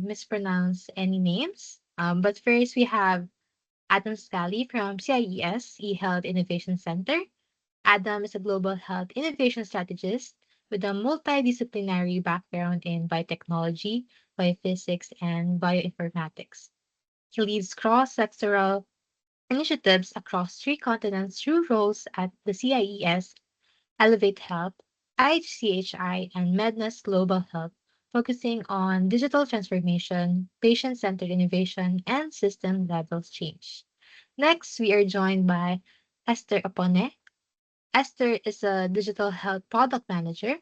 mispronounce any names. But first, we have Adam Skali from CIES, eHealth Innovation Center. Adam is a global health innovation strategist with a multidisciplinary background in biotechnology, biophysics, and bioinformatics. He leads cross-sectoral initiatives across three continents through roles at the CIES, Elevate Health, IHCHI, and Medness Global Health, focusing on digital transformation, patient-centered innovation, and system-level change. Next, we are joined by Esther Opone. Esther is a digital health product manager,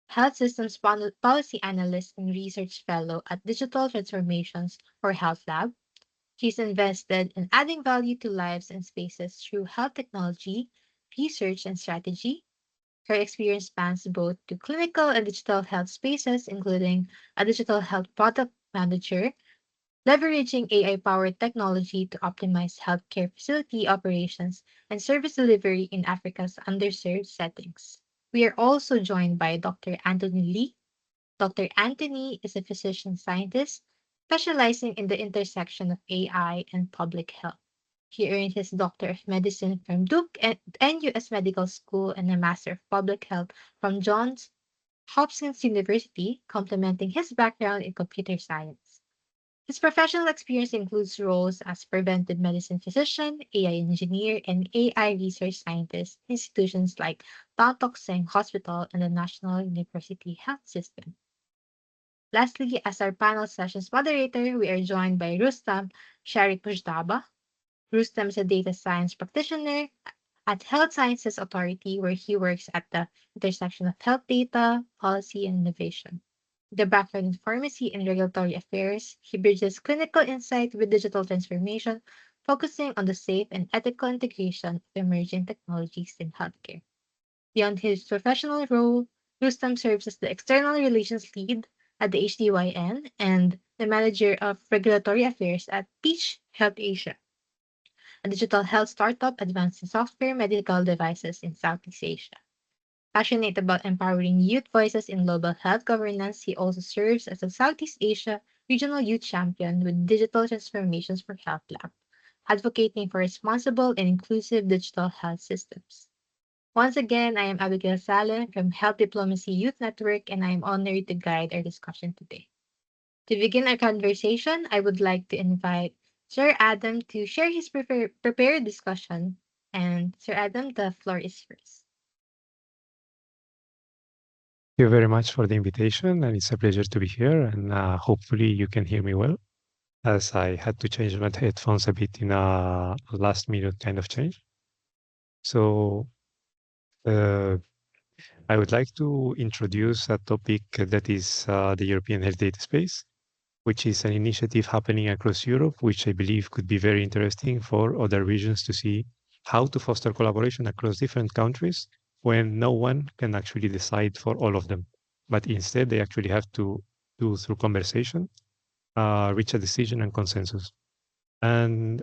health systems policy analyst, and research fellow at Digital Transformations for Health Lab. She's invested in adding value to lives and spaces through health technology, research, and strategy. Her experience spans both to clinical and digital health spaces, including a digital health product manager, leveraging AI-powered technology to optimize healthcare facility operations and service delivery in Africa's underserved settings. We are also joined by Dr. Anthony Lee. Dr. Anthony is a physician scientist specializing in the intersection of AI and public health. He earned his Doctor of Medicine from Duke and NUS Medical School and a Master of Public Health from Johns Hopkins University, complementing his background in computer science. His professional experience includes roles as preventive medicine physician, AI engineer, and AI research scientist in institutions like Tan Tock Seng Hospital and the National University Health System. Lastly, as our panel sessions moderator, we are joined by Rustam Sharif Pujdaba. Rustam is a data science practitioner at Health Sciences Authority, where he works at the intersection of health data, policy, and innovation. With a background in pharmacy and regulatory affairs, he bridges clinical insight with digital transformation, focusing on the safe and ethical integration of emerging technologies in healthcare. Beyond his professional role, Rustam serves as the external relations lead at the HDYN and the manager of regulatory affairs at Peach Health Asia, a digital health startup advancing software medical devices in Southeast Asia. Passionate about empowering youth voices in global health governance, he also serves as a Southeast Asia regional youth champion with Digital Transformations for Health Lab, advocating for responsible and inclusive digital health systems. Once again, I am Abigail Salen from Health Diplomacy Youth Network, and I am honored to guide our discussion today. To begin our conversation, I would like to invite Sir Adam to share his prepared discussion. And Sir Adam, the floor is yours. Thank you very much for the invitation, and it's a pleasure to be here. And hopefully, you can hear me well, as I had to change my headphones a bit in a last minute kind of change. So, I would like to introduce a topic that is the European Health Data Space, which is an initiative happening across Europe, which I believe could be very interesting for other regions to see how to foster collaboration across different countries when no one can actually decide for all of them. But instead, they actually have to do through conversation, reach a decision and consensus. And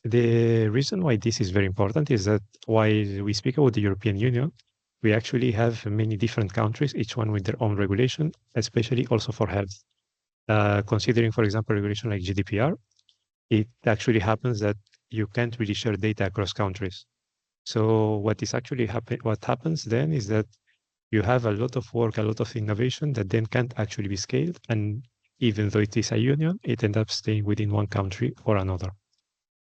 the reason why this is very important is that while we speak about the European Union, we actually have many different countries, each one with their own regulation, especially also for health. Considering, for example, regulation like GDPR, it actually happens that you can't really share data across countries. So what is actually what happens then is that you have a lot of work, a lot of innovation that then can't actually be scaled. And even though it is a union, it ends up staying within one country or another.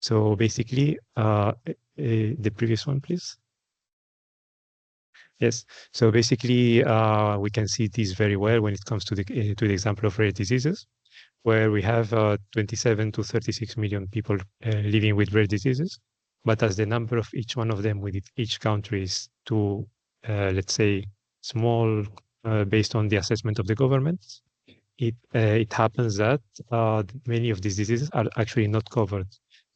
So basically, the previous one, please. Yes. So basically, we can see this very well when it comes to the example of rare diseases, where we have 27 to 36 million people living with rare diseases. But as the number of each one of them within each country is too, let's say, small based on the assessment of the government, it happens that many of these diseases are actually not covered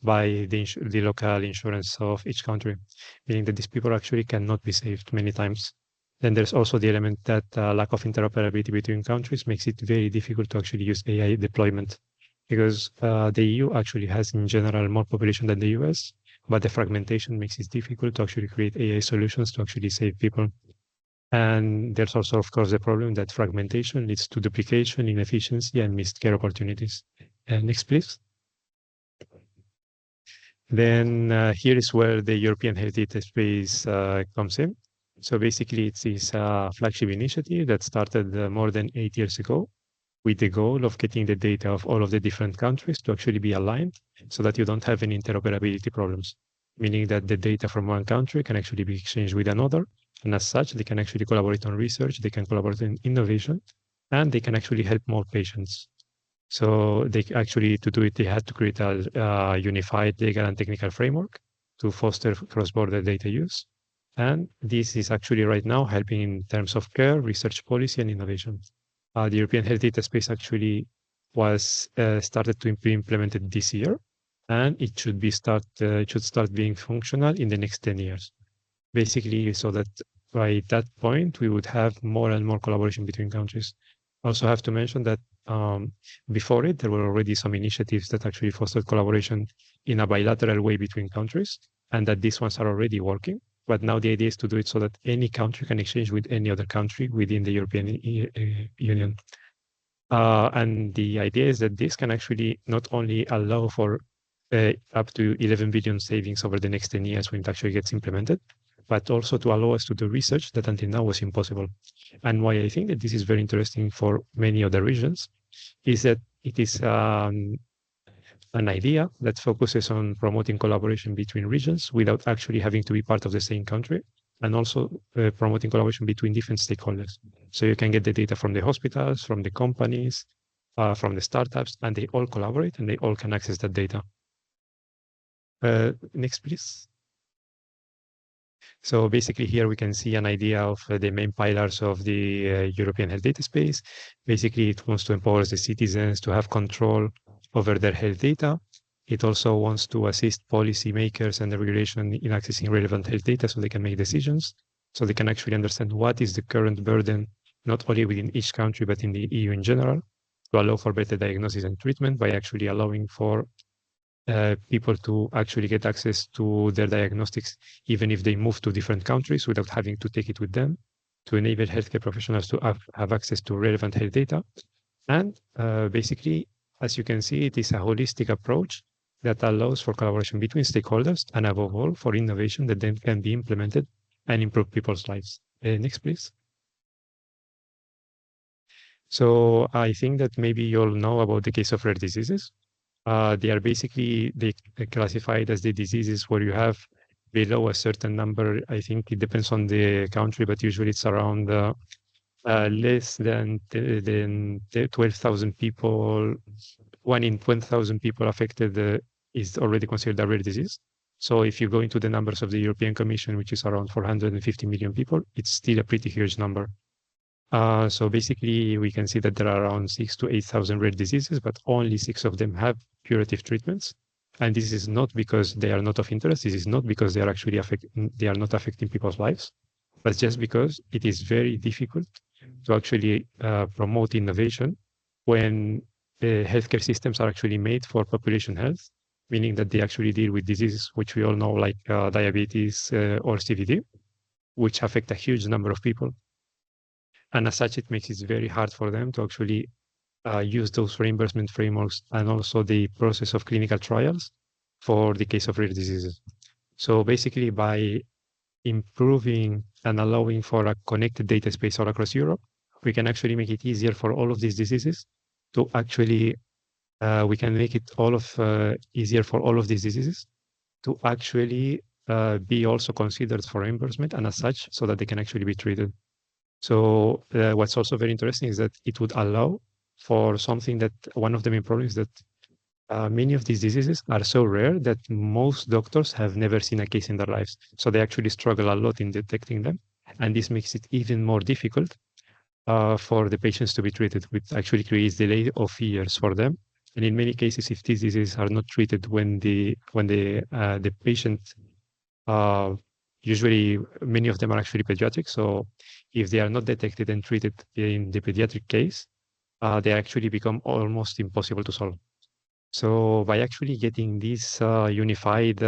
by the local insurance of each country, meaning that these people actually cannot be saved many times. Then there's also the element that lack of interoperability between countries makes it very difficult to actually use AI deployment, because the EU actually has in general more population than the US, but the fragmentation makes it difficult to actually create AI solutions to actually save people. And there's also, of course, the problem that fragmentation leads to duplication, inefficiency, and missed care opportunities. Next, please. Then here is where the European Health Data Space comes in. So basically, it's this flagship initiative that started more than 8 years ago with the goal of getting the data of all of the different countries to actually be aligned so that you don't have any interoperability problems, meaning that the data from one country can actually be exchanged with another. And as such, they can actually collaborate on research, they can collaborate in innovation, and they can actually help more patients. So they actually, to do it, they had to create a unified legal and technical framework to foster cross-border data use. And this is actually right now helping in terms of care, research policy, and innovation. The European Health Data Space actually was started to be implemented this year, and it should start being functional in the next 10 years. Basically, so that by that point, we would have more and more collaboration between countries. Also have to mention that before it, there were already some initiatives that actually fostered collaboration in a bilateral way between countries, and that these ones are already working. But now the idea is to do it so that any country can exchange with any other country within the European Union. And the idea is that this can actually not only allow for up to 11 billion savings over the next 10 years when it actually gets implemented, but also to allow us to do research that until now was impossible. And why I think that this is very interesting for many other regions is that it is an idea that focuses on promoting collaboration between regions without actually having to be part of the same country, and also promoting collaboration between different stakeholders. So you can get the data from the hospitals, from the companies, from the startups, and they all collaborate and they all can access that data. Next, please. So basically here we can see an idea of the main pillars of the European Health Data Space. Basically, it wants to empower the citizens to have control over their health data. It also wants to assist policymakers and the regulation in accessing relevant health data so they can make decisions, so they can actually understand what is the current burden, not only within each country, but in the EU in general, to allow for better diagnosis and treatment by actually allowing for people to actually get access to their diagnostics, even if they move to different countries without having to take it with them, to enable healthcare professionals to have access to relevant health data. And basically, as you can see, it is a holistic approach that allows for collaboration between stakeholders and above all for innovation that then can be implemented and improve people's lives. Next, please. So I think that maybe you all know about the case of rare diseases. They are basically classified as the diseases where you have below a certain number. I think it depends on the country, but usually it's around less than 12,000 people. 1 in 20,000 people affected is already considered a rare disease. So if you go into the numbers of the European Commission, which is around 450 million people, it's still a pretty huge number. So basically, we can see that there are around 6,000 to 8,000 rare diseases, but only 6 of them have curative treatments. And this is not because they are not of interest. This is not because they are actually they are not affecting people's lives, but just because it is very difficult to actually promote innovation when the healthcare systems are actually made for population health, meaning that they actually deal with diseases which we all know, like diabetes or CVD, which affect a huge number of people. And as such, it makes it very hard for them to actually use those reimbursement frameworks and also the process of clinical trials for the case of rare diseases. So basically, by improving and allowing for a connected data space all across Europe, we can actually make it easier for all of these diseases to actually, we can make it easier for all of these diseases to actually be also considered for reimbursement and as such, so that they can actually be treated. So what's also very interesting is that it would allow for something that one of the main problems is that many of these diseases are so rare that most doctors have never seen a case in their lives. So they actually struggle a lot in detecting them. And this makes it even more difficult for the patients to be treated, which actually creates delay of years for them. And in many cases, if these diseases are not treated when the patient usually many of them are actually pediatric. So if they are not detected and treated in the pediatric case, they actually become almost impossible to solve. So by actually getting this unified,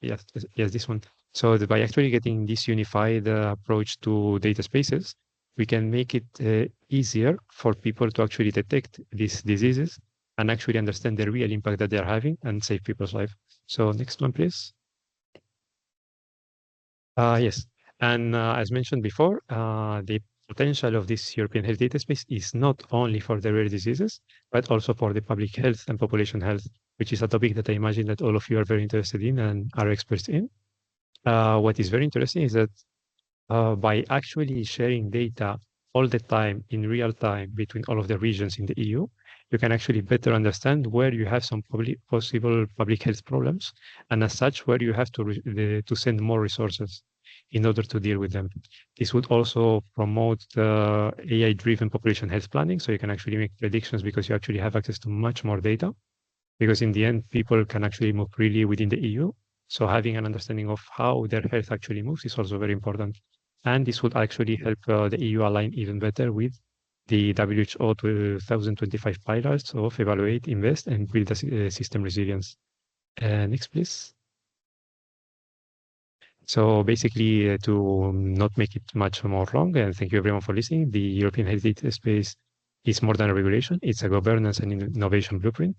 yes, this one, So by actually getting this unified approach to data spaces, we can make it easier for people to actually detect these diseases and actually understand the real impact that they're having and save people's life. So next one, please. Yes, and as mentioned before, the potential of this European Health Data Space is not only for the rare diseases, but also for the public health and population health, which is a topic that I imagine that all of you are very interested in and are experts in. What is very interesting is that by actually sharing data all the time in real time between all of the regions in the EU, you can actually better understand where you have some possible public health problems, and as such, where you have to send more resources in order to deal with them. This would also promote AI-driven population health planning, so you can actually make predictions because you actually have access to much more data. Because in the end, people can actually move freely within the EU. So having an understanding of how their health actually moves is also very important. And this would actually help the EU align even better with the WHO 2025 pillars of evaluate, invest, and build a system resilience. Next, please. So basically, to not make it much more long, and thank you everyone for listening, the European Health Data Space is more than a regulation. It's a governance and innovation blueprint.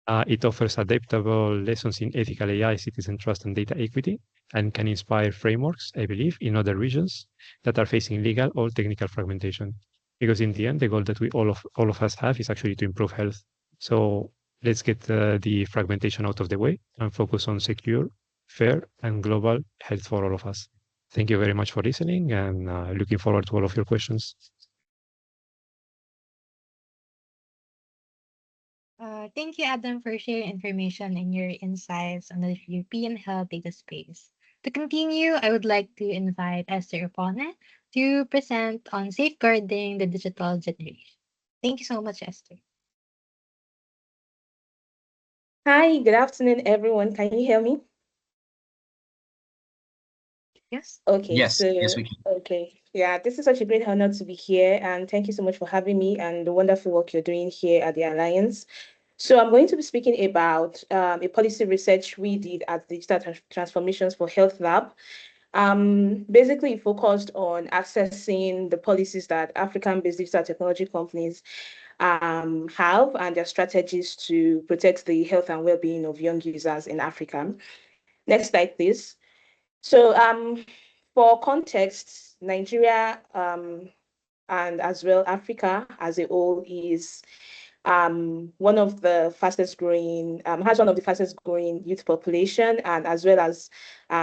It offers adaptable lessons in ethical AI, citizen trust, and data equity, and can inspire frameworks, I believe, in other regions that are facing legal or technical fragmentation. Because in the end, the goal that we all of us have is actually to improve health. So let's get the fragmentation out of the way and focus on secure, fair, and global health for all of us. Thank you very much for listening, and looking forward to all of your questions. Thank you, Adam, for sharing information and your insights on the European health data space. To continue, I would like to invite Esther Opone to present on safeguarding the digital generation. Thank you so much, Esther. Hi, good afternoon, everyone. Can you hear me? Yes. Okay, Yes, yes, so, we can. okay. Yeah, this is such a great honor to be here, and thank you so much for having me and the wonderful work you're doing here at the Alliance. So, I'm going to be speaking about a policy research we did at the Digital Transformations for Health Lab. Basically focused on assessing the policies that African-based digital technology companies have and their strategies to protect the health and well-being of young users in Africa. Next slide, please. So for context, Nigeria and as well Africa as a whole is one of the fastest growing, has one of the fastest growing youth population and as well as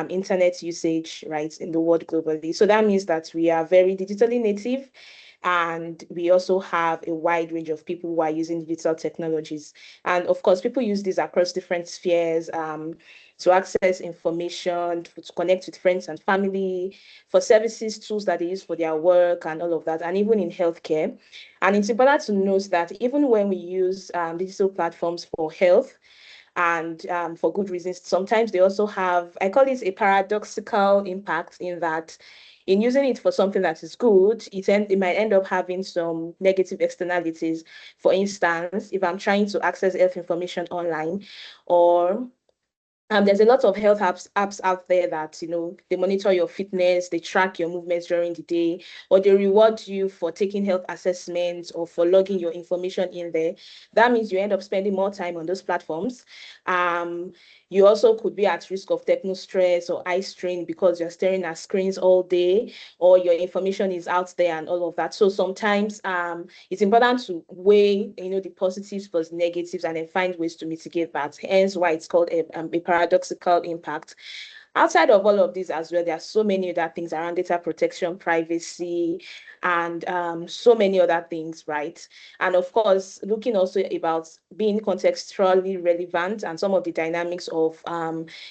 internet usage, right, in the world globally. So that means that we are very digitally native and we also have a wide range of people who are using digital technologies. And of course, people use these across different spheres to access information, to connect with friends and family, for services, tools that they use for their work and all of that, and even in healthcare. And it's important to note that even when we use digital platforms for health, and for good reasons. Sometimes they also have, I call it a paradoxical impact in that in using it for something that is good, it might end up having some negative externalities. For instance, if I'm trying to access health information online or there's a lot of health apps out there that they monitor your fitness, they track your movements during the day, or they reward you for taking health assessments or for logging your information in there. That means you end up spending more time on those platforms. Um, you also could be at risk of techno stress or eye strain because you're staring at screens all day, or your information is out there and all of that. So sometimes it's important to weigh, the positives plus negatives and then find ways to mitigate that. Hence why it's called a paradoxical impact. Outside of all of these as well, there are so many other things around data protection, privacy, and so many other things, right? And of course, looking also about being contextually relevant and some of the dynamics of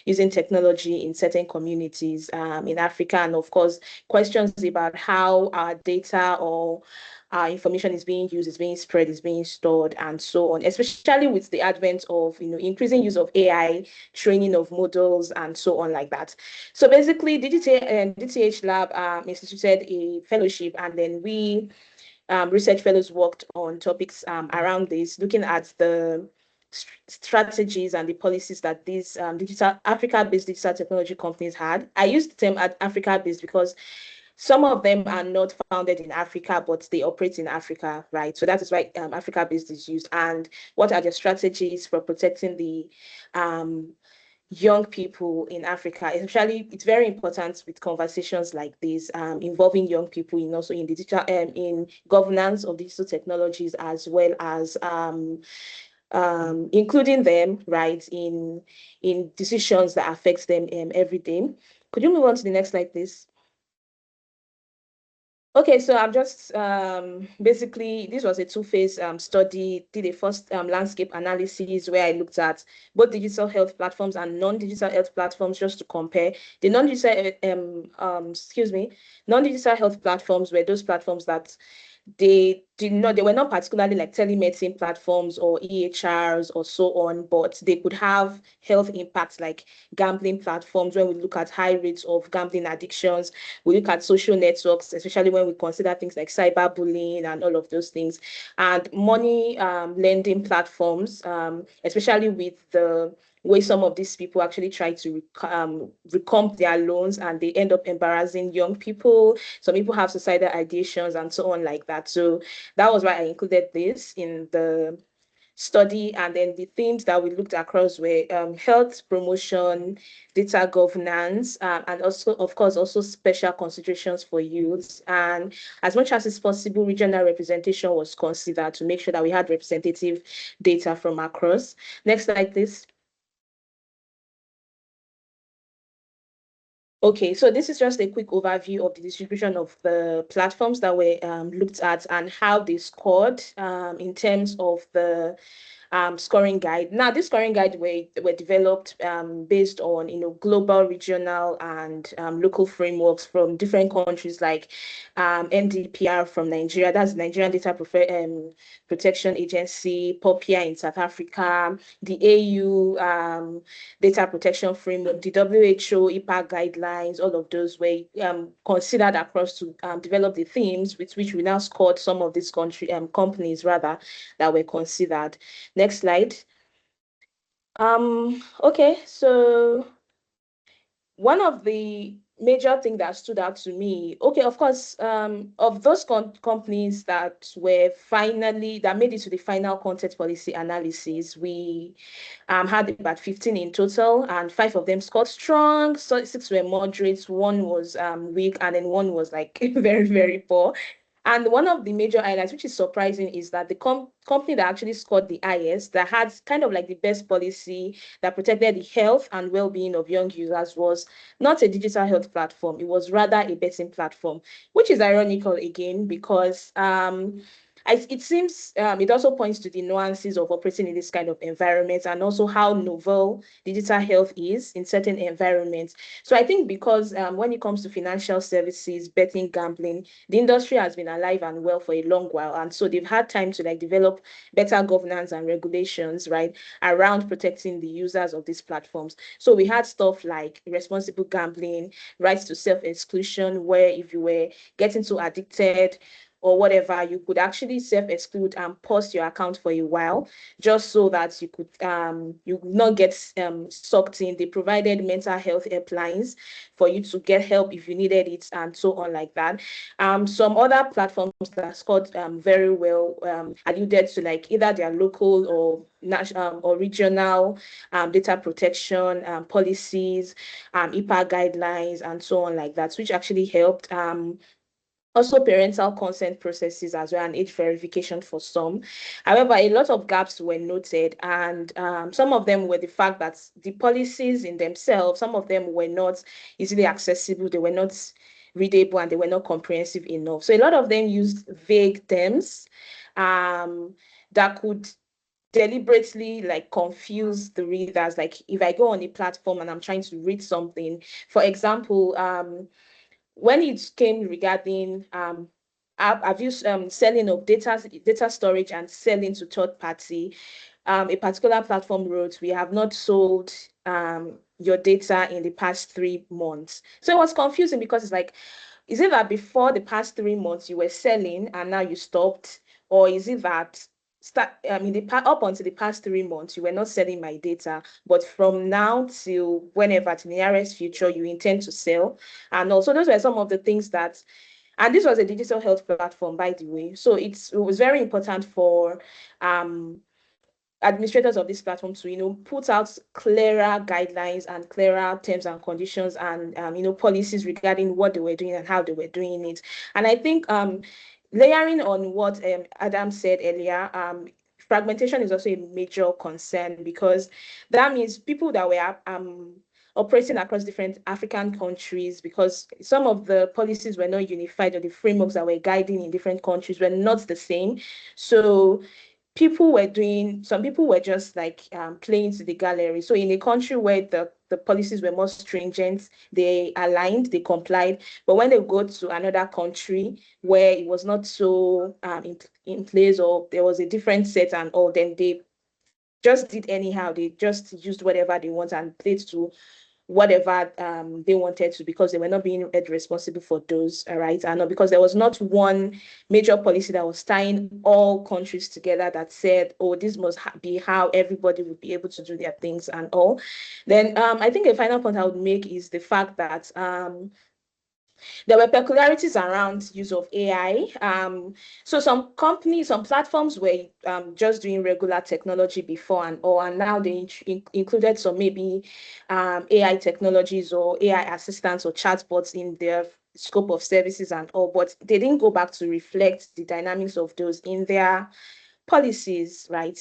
using technology in certain communities in Africa, and of course, questions about how our data or our information is being used, is being spread, is being stored, and so on, especially with the advent of increasing use of AI, training of models, and so on like that. So basically, DTH Lab instituted a fellowship, and then we research fellows worked on topics around this, looking at the strategies and the policies that these Africa-based digital technology companies had. I use the term Africa-based because some of them are not founded in Africa, but they operate in Africa, right? So that is why Africa-based is used. And what are the strategies for protecting the young people in Africa? Especially, it's very important with conversations like this, involving young people in also in digital, in governance of digital technologies, as well as including them, right, in decisions that affect them every day. Could you move on to the next slide, please? Okay, so I'm just basically, this was a two-phase study, did a first landscape analysis where I looked at both digital health platforms and non-digital health platforms just to compare. The non-digital health platforms were those platforms that they were not particularly like telemedicine platforms or EHRs or so on, but they could have health impacts like gambling platforms. When we look at high rates of gambling addictions, we look at social networks, especially when we consider things like cyberbullying and all of those things, and money lending platforms, especially with the way some of these people actually try to recomp their loans and they end up embarrassing young people. Some people have suicidal ideations and so on like that. So that was why I included this in the study. And then the themes that we looked across were health promotion, data governance, and also, of course, also special considerations for youths. And as much as it's possible, regional representation was considered to make sure that we had representative data from across. Next slide, please. Okay, so this is just a quick overview of the distribution of the platforms that were looked at and how they scored in terms of the scoring guide. Now, this scoring guide were developed based on global, regional, and local frameworks from different countries like NDPR from Nigeria, that's Nigerian Data Protection Agency, POPIA in South Africa, the AU Data Protection Framework, the WHO IPA guidelines. All of those were considered across to develop the themes with which we now scored some of these companies rather that were considered. Next slide. Okay, so one of the major things that stood out to me, okay, of course, of those companies that made it to the final content policy analysis, we had about 15 in total, and 5 of them scored strong, so 6 were moderate, 1 was weak, and then 1 was like very, very poor. And one of the major highlights, which is surprising, is that the company that actually scored the highest, that had kind of like the best policy that protected the health and well-being of young users, was not a digital health platform. It was rather a betting platform, which is ironical again, because it seems it also points to the nuances of operating in this kind of environment and also how novel digital health is in certain environments. So I think because when it comes to financial services, betting, gambling, the industry has been alive and well for a long while. And so they've had time to like develop better governance and regulations, right, around protecting the users of these platforms. So we had stuff like responsible gambling, rights to self-exclusion, where if you were getting too addicted or whatever, you could actually self-exclude and pause your account for a while, just so that you could not get sucked in. They provided mental health helplines for you to get help if you needed it, and so on like that. Some other platforms that scored very well alluded to like either their local or national or regional data protection policies, IPA guidelines, and so on like that, which actually helped. Also parental consent processes as well, and age verification for some. However, a lot of gaps were noted, and some of them were the fact that the policies in themselves, some of them were not easily accessible, they were not readable, and they were not comprehensive enough. So a lot of them used vague terms that could deliberately like confuse the readers. Like if I go on a platform and I'm trying to read something, for example, when it came regarding abuse, selling of data storage and selling to third party, a particular platform wrote, "We have not sold your data in the past 3 months." So it was confusing because it's like, is it that before the past 3 months you were selling and now you stopped, or is it that up until the past 3 months, you were not selling my data, but from now till whenever, to the nearest future, you intend to sell. And also, those were some of the things that, and this was a digital health platform, by the way. So it was very important for um administrators of this platform to put out clearer guidelines and clearer terms and conditions, and policies regarding what they were doing and how they were doing it. And I think layering on what Adam said earlier, fragmentation is also a major concern, because that means people that were operating across different African countries, because some of the policies were not unified, or the frameworks that were guiding in different countries were not the same. So some people were just like playing to the gallery. So in a country where the policies were more stringent, they aligned, they complied. But when they go to another country where it was not so in place, or there was a different set and all, then they just did anyhow. They just used whatever they want and played to whatever they wanted to, because they were not being held responsible for those, right? And because there was not one major policy that was tying all countries together that said, oh, this must be how everybody would be able to do their things and all. Then I think a final point I would make is the fact that there were peculiarities around use of AI. So some companies, some platforms were just doing regular technology before and all, and now they included some maybe AI technologies or AI assistants or chatbots in their scope of services and all, but they didn't go back to reflect the dynamics of those in their policies, right,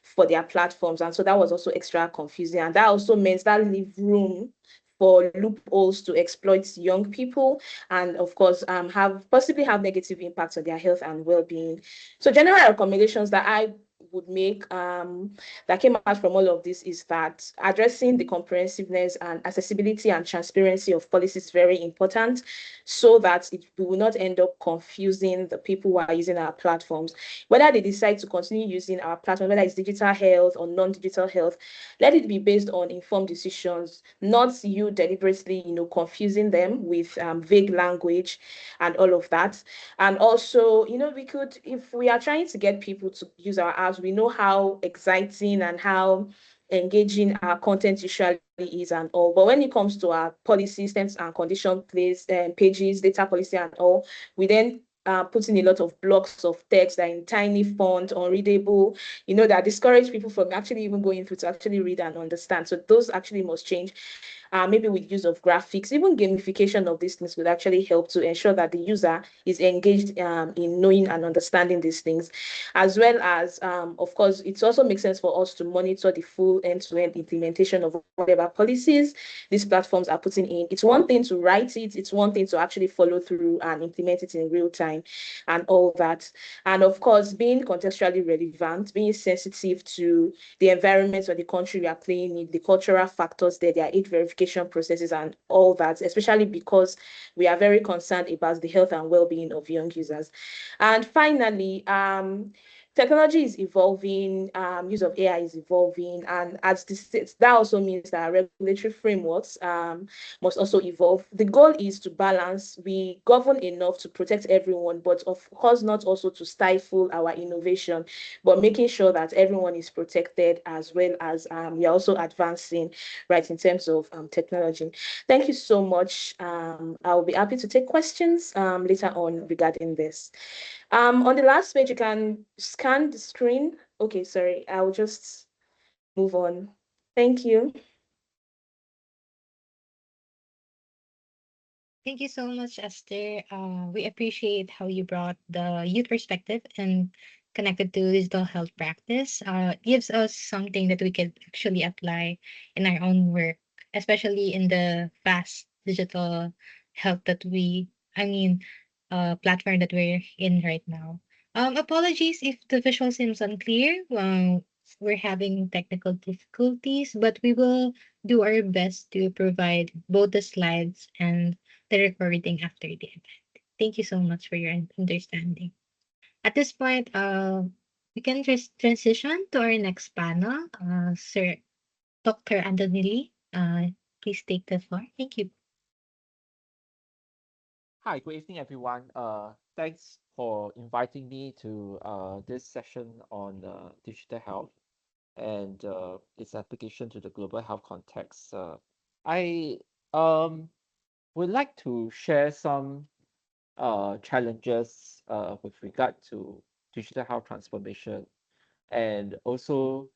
for their platforms. And so that was also extra confusing. And that also meant that leave room for loopholes to exploit young people, and of course possibly have negative impacts on their health and well-being. So general recommendations that I would make that came out from all of this is that addressing the comprehensiveness and accessibility and transparency of policies is very important, so that we will not end up confusing the people who are using our platforms. Whether they decide to continue using our platform, whether it's digital health or non-digital health, let it be based on informed decisions, not you deliberately, confusing them with vague language and all of that. And also, we could, if we are trying to get people to use our apps, we know how exciting and how engaging our content usually is and all. But when it comes to our policies, terms and condition pages, data policy and all, we then put in a lot of blocks of text that are in tiny font, unreadable, that discourage people from actually even going through to actually read and understand. So those actually must change. Maybe with use of graphics, even gamification of these things would actually help to ensure that the user is engaged in knowing and understanding these things, as well as, of course, it also makes sense for us to monitor the full end-to-end implementation of whatever policies these platforms are putting in. It's one thing to write it, it's one thing to actually follow through and implement it in real time and all that. And of course, being contextually relevant, being sensitive to the environment or the country we are playing in, the cultural factors there, their age verification processes and all that, especially because we are very concerned about the health and well-being of young users. And finally, technology is evolving, use of AI is evolving, and as this, that also means that regulatory frameworks must also evolve. The goal is to balance, we govern enough to protect everyone, but of course not also to stifle our innovation, but making sure that everyone is protected, as well as we are also advancing, right, in terms of technology. Thank you so much. I'll be happy to take questions later on regarding this. On the last page, you can scan the screen. Okay, sorry, I'll just move on. Thank you. Thank you so much, Esther. We appreciate how you brought the youth perspective and connected to digital health practice. It gives us something that we can actually apply in our own work, especially in the fast digital health platform that we're in right now. Apologies if the visual seems unclear. We're having technical difficulties, but we will do our best to provide both the slides and the recording after the event. Thank you so much for your understanding. At this point, we can just transition to our next panel. Sir Dr. Anthony Lee, please take the floor. Thank you. Hi, good evening, everyone. Thanks for inviting me to this session on digital health and its application to the global health context. I would like to share some challenges with regard to digital health transformation, and also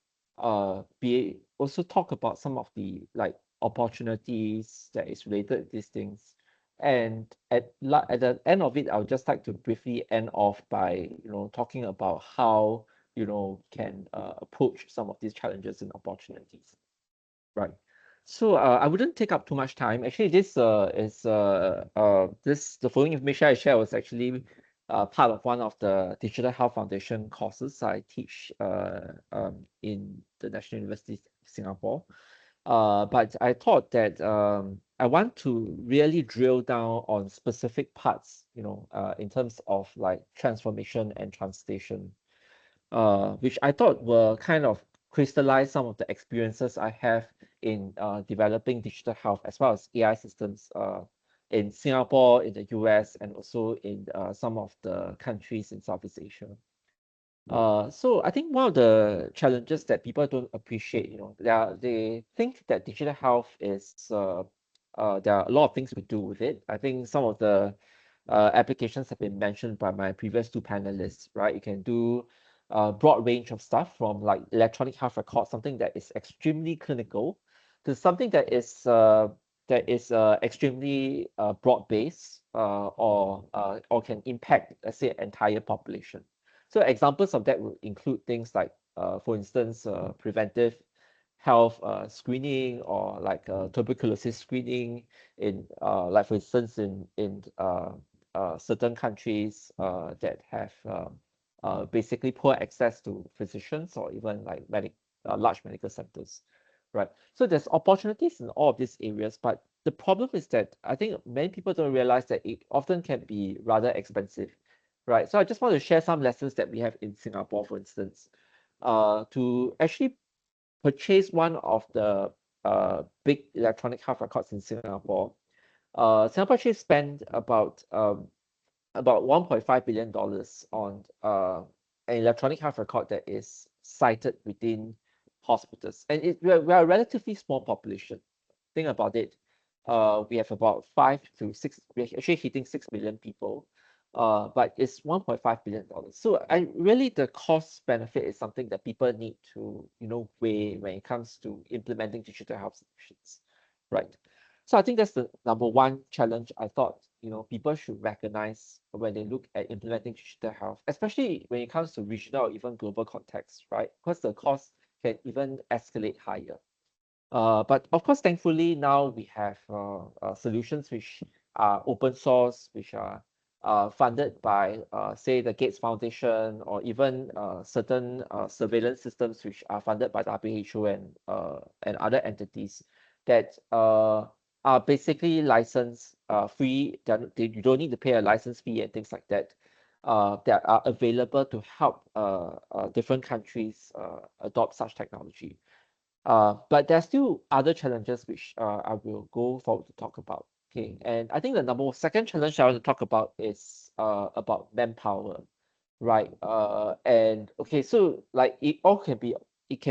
be also talk about some of the like opportunities that is related to these things. And at the end of it, I would just like to briefly end off by talking about how can approach some of these challenges and opportunities. Right. So I wouldn't take up too much time. Actually, this the following information I share was actually part of one of the Digital Health Foundation courses I teach in the National University of Singapore. But I thought that I want to really drill down on specific parts, in terms of like transformation and translation, which I thought were kind of crystallize some of the experiences I have in developing digital health as well as AI systems in Singapore, in the US, and also in some of the countries in Southeast Asia. So I think one of the challenges that people don't appreciate, they think that digital health is there are a lot of things we do with it. I think some of the applications have been mentioned by my previous two panelists, right? You can do a broad range of stuff from like electronic health records, something that is extremely clinical, to something that is extremely broad-based or can impact, let's say, entire population. So examples of that would include things like, for instance, preventive health screening, or like tuberculosis screening in, like for instance, in certain countries that have basically poor access to physicians or even like large medical centers, right? So there's opportunities in all of these areas, but the problem is that I think many people don't realize that it often can be rather expensive, right? So I just want to share some lessons that we have in Singapore, for instance, to actually purchase one of the big electronic health records in Singapore. Singapore actually spent about $1.5 billion on an electronic health record that is cited within hospitals. And we're a relatively small population. Think about it. We have about 5 to 6, we're actually hitting 6 million people. But it's $1.5 billion. So really the cost benefit is something that people need to, weigh when it comes to implementing digital health solutions, right? So I think that's the number one challenge I thought, people should recognize when they look at implementing digital health, especially when it comes to regional or even global context, right? Because the cost can even escalate higher. But of course, thankfully, now we have solutions which are open source, which are funded by, say, the Gates Foundation, or even certain surveillance systems which are funded by WHO and other entities that are basically licensed free. You don't need to pay a license fee and things like that. That are available to help different countries adopt such technology. But there are still other challenges which I will go forward to talk about. Okay, and I think the second challenge I want to talk about is about manpower, right? And okay, so like it can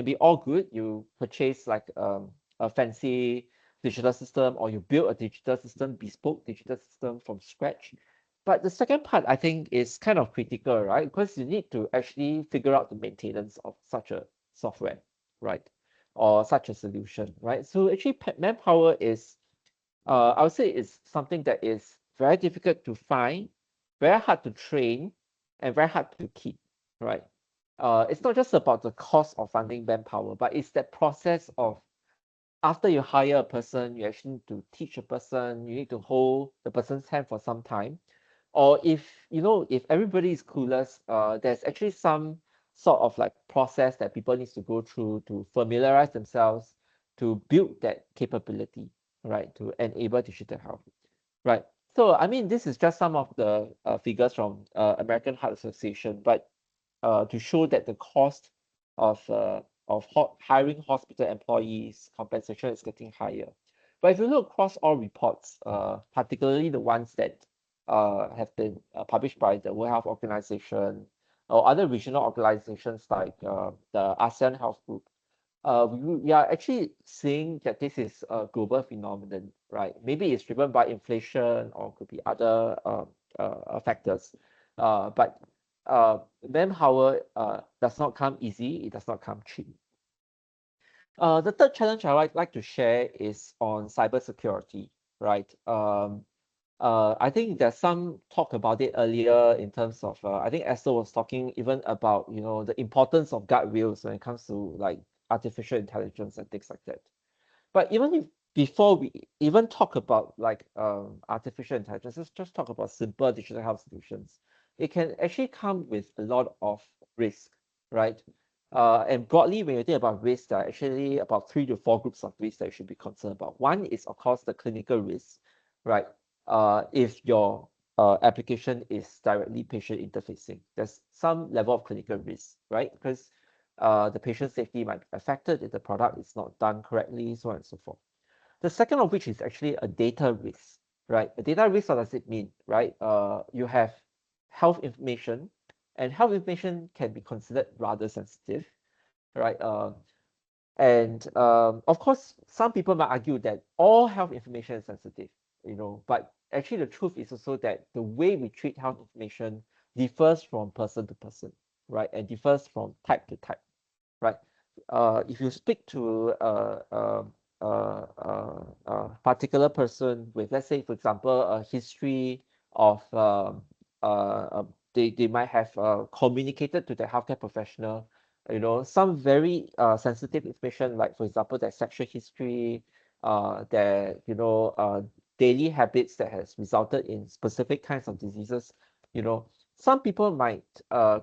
be all good. You purchase like a fancy digital system, or you build a digital system, bespoke digital system from scratch. But the second part I think is kind of critical, right? Because you need to actually figure out the maintenance of such a software, right? Or such a solution, right? So actually, manpower is, I would say, is something that is very difficult to find, very hard to train, and very hard to keep, right? It's not just about the cost of finding manpower, but it's that process of, after you hire a person, you actually need to teach a person, you need to hold the person's hand for some time. Or if everybody is clueless, there's actually some sort of like process that people needs to go through to familiarize themselves, to build that capability, right, to enable digital health, right? So I mean, this is just some of the figures from American Heart Association, but to show that the cost of hiring hospital employees compensation is getting higher. But if you look across all reports, particularly the ones that have been published by the World Health Organization or other regional organizations like the ASEAN Health Group, we are actually seeing that this is a global phenomenon, right? Maybe it's driven by inflation or could be other factors. But manpower does not come easy, it does not come cheap. The third challenge I like to share is on cybersecurity, right? I think there's some talk about it earlier in terms of, I think Esther was talking even about, the importance of guardrails when it comes to like artificial intelligence and things like that. But even if before we even talk about like artificial intelligence, let's just talk about simple digital health solutions. It can actually come with a lot of risk, right? And broadly, when you think about risk, there are actually about 3 to 4 groups of risks that you should be concerned about. One is, of course, the clinical risk, right? If your application is directly patient interfacing, there's some level of clinical risk, right? Because the patient safety might be affected if the product is not done correctly, so on and so forth. The second of which is actually a data risk, right? A data risk, what does it mean, right? You have health information, and health information can be considered rather sensitive, right? And of course, some people might argue that all health information is sensitive, but actually the truth is also that the way we treat health information differs from person to person, right? And differs from type to type, right? If you speak to a particular person with, let's say, for example, a history of they might have communicated to the healthcare professional, some very sensitive information, like for example, their sexual history, their daily habits that has resulted in specific kinds of diseases. Some people might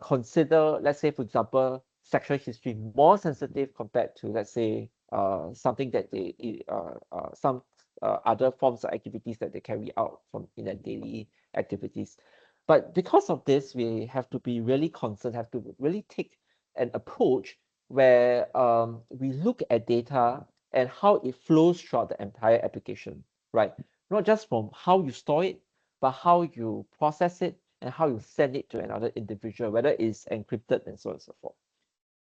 consider, let's say, for example, sexual history more sensitive compared to, let's say, something that they some other forms of activities that they carry out from in their daily activities. But because of this, we have to be really concerned, have to really take an approach where we look at data and how it flows throughout the entire application, right? Not just from how you store it, but how you process it and how you send it to another individual, whether it's encrypted and so on and so forth.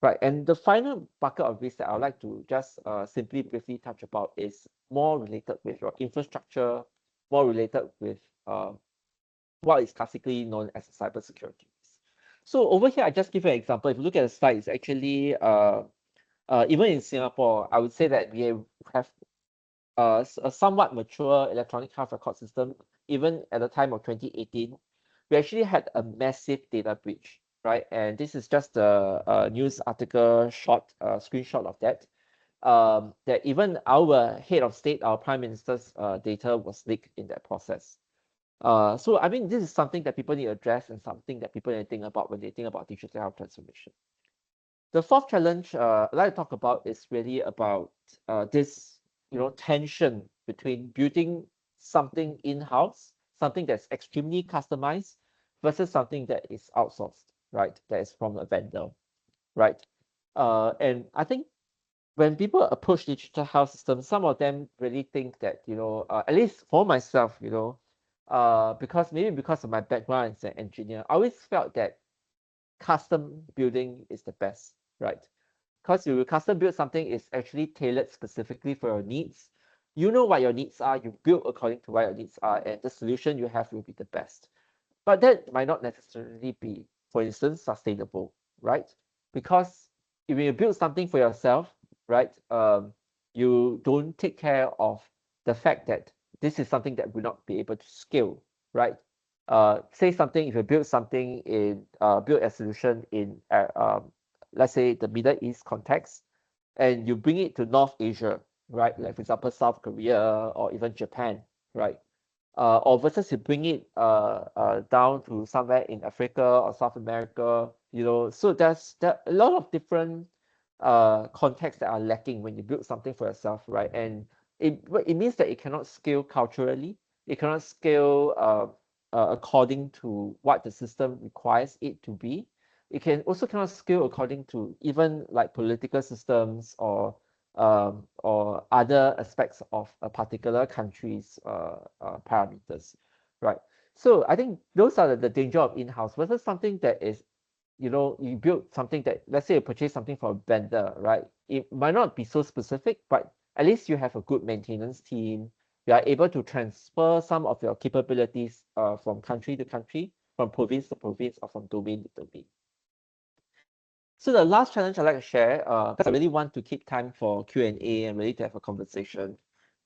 Right, and the final bucket of risk that I would like to just simply briefly touch about is more related with your infrastructure, more related with what is classically known as cybersecurity. So over here, I just give you an example. If you look at the slide, it's actually even in Singapore, I would say that we have a somewhat mature electronic health record system. Even at the time of 2018, we actually had a massive data breach, right? And this is just a news article short screenshot of that. That even our head of state, our prime minister's data was leaked in that process. So I mean, this is something that people need to address and something that people need to think about when they think about digital health transformation. The fourth challenge I'd like to talk about is really about this, tension between building something in-house, something that's extremely customized, versus something that is outsourced, right? That is from a vendor, right? And I think when people approach digital health systems, some of them really think that, at least for myself, because of my background as an engineer, I always felt that custom building is the best, right? Because you custom build something is actually tailored specifically for your needs. You know what your needs are, you build according to what your needs are, and the solution you have will be the best. But that might not necessarily be, for instance, sustainable, right? Because if you build something for yourself, right, you don't take care of the fact that this is something that will not be able to scale, right? Say something, if you build something in, build a solution in, let's say the Middle East context, and you bring it to North Asia, right? Like for example, South Korea or even Japan, right? Or versus you bring it down to somewhere in Africa or South America, so there's a lot of different contexts that are lacking when you build something for yourself, right? And it means that it cannot scale culturally, it cannot scale according to what the system requires it to be. It can also cannot scale according to even like political systems or other aspects of a particular country's parameters, right? So I think those are the danger of in-house versus something that is, you build something that, let's say you purchase something from a vendor, right? It might not be so specific, but at least you have a good maintenance team. You are able to transfer some of your capabilities from country to country, from province to province, or from domain to domain. So the last challenge I'd like to share, because I really want to keep time for Q&A and really to have a conversation,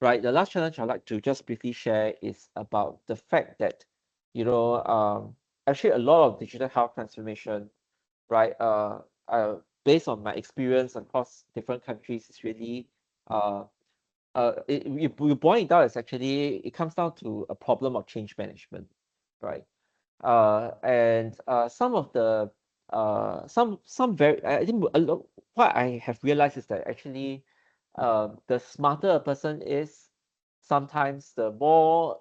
right? The last challenge I'd like to just briefly share is about the fact that, actually a lot of digital health transformation, right, based on my experience across different countries, is really, you boil it down, it's actually, it comes down to a problem of change management, right? And some of the some very, I think what I have realized is that actually the smarter a person is, sometimes the more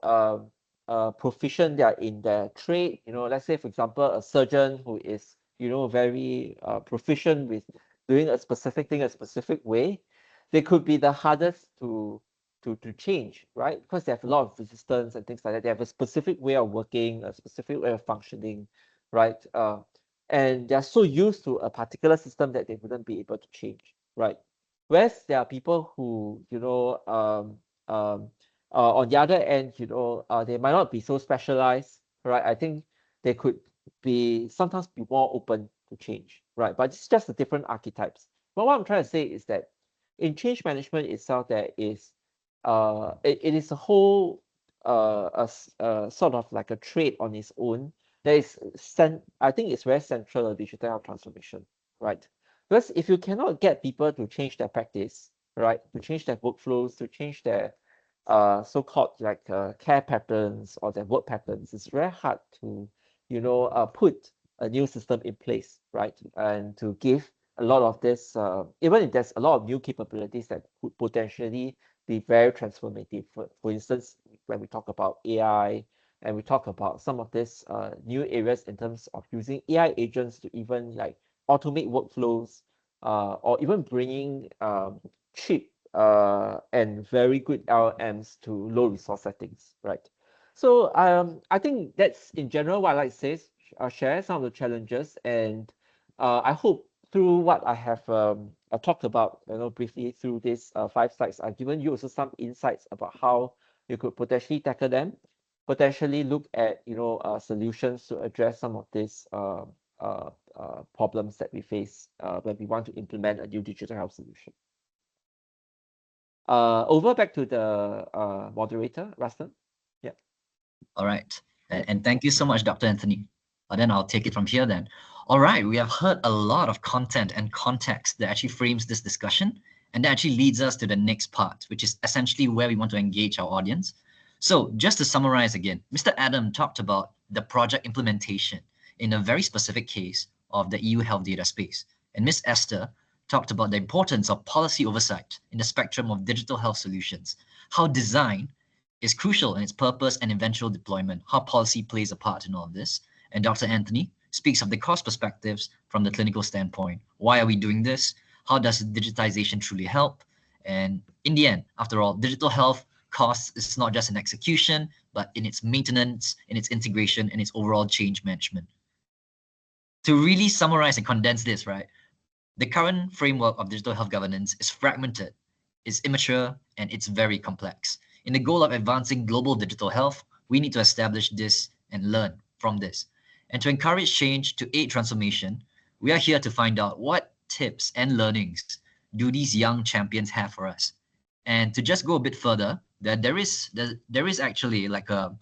proficient they are in their trade. Let's say for example a surgeon who is very proficient with doing a specific thing a specific way, they could be the hardest to change, right? Because they have a lot of resistance and things like that. They have a specific way of working, a specific way of functioning, right? And they're so used to a particular system that they wouldn't be able to change, right? Whereas there are people who, on the other end, they might not be so specialized, right? I think they could be sometimes be more open to change, right? But it's just the different archetypes. But what I'm trying to say is that in change management itself, there is it is a whole sort of like a trait on its own. There is I think it's very central to digital health transformation, right? Because if you cannot get people to change their practice, right, to change their workflows, to change their so-called like care patterns or their work patterns, it's very hard to put a new system in place, right? And to give a lot of this, even if there's a lot of new capabilities that could potentially be very transformative. For instance, when we talk about AI and we talk about some of these new areas in terms of using AI agents to even like automate workflows, or even bringing cheap and very good LLMs to low resource settings, right? So I think that's in general what I like to say, share some of the challenges, and I hope through what I have talked about, briefly through these 5 slides, I've given you also some insights about how you could potentially tackle them, potentially look at solutions to address some of these problems that we face when we want to implement a new digital health solution. Over back to the moderator, Ruston. Yeah. All right. And thank you so much, Dr. Anthony. Then I'll take it from here then. All right, we have heard a lot of content and context that actually frames this discussion, and that actually leads us to the next part, which is essentially where we want to engage our audience. So just to summarize again, Mr. Adam talked about the project implementation in a very specific case of the EU health data space. And Ms. Esther talked about the importance of policy oversight in the spectrum of digital health solutions, how design is crucial in its purpose and eventual deployment, how policy plays a part in all of this. And Dr. Anthony speaks of the cost perspectives from the clinical standpoint. Why are we doing this? How does digitization truly help? And in the end, after all, digital health costs is not just in execution, but in its maintenance, in its integration, and its overall change management. To really summarize and condense this, right, the current framework of digital health governance is fragmented, it's immature, and it's very complex. In the goal of advancing global digital health, we need to establish this and learn from this. And to encourage change to aid transformation, we are here to find out what tips and learnings do these young champions have for us. And to just go a bit further, there is actually like a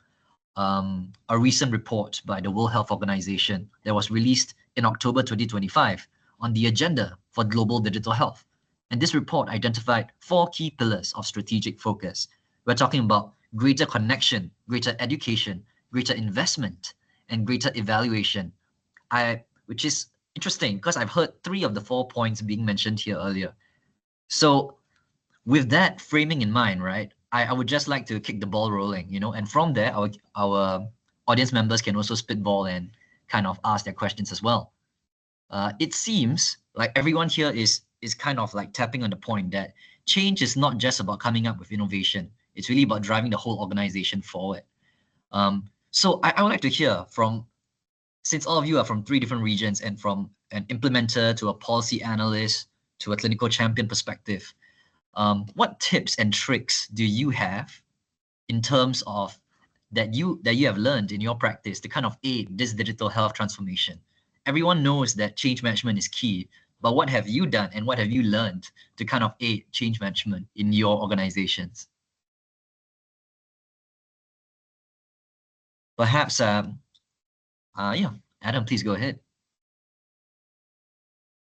recent report by the World Health Organization that was released in October 2025 on the agenda for global digital health. And this report identified 4 key pillars of strategic focus. We're talking about greater connection, greater education, greater investment, and greater evaluation. Which is interesting because I've heard 3 of the 4 points being mentioned here earlier. So with that framing in mind, right, I would just like to kick the ball rolling, and from there, our audience members can also spitball and kind of ask their questions as well. It seems like everyone here is kind of like tapping on the point that change is not just about coming up with innovation. It's really about driving the whole organization forward. So I would like to hear from, since all of you are from 3 different regions and from an implementer to a policy analyst to a clinical champion perspective, what tips and tricks do you have in terms of that you have learned in your practice to kind of aid this digital health transformation? Everyone knows that change management is key, but what have you done and what have you learned to kind of aid change management in your organizations? Perhaps, yeah, Adam, please go ahead.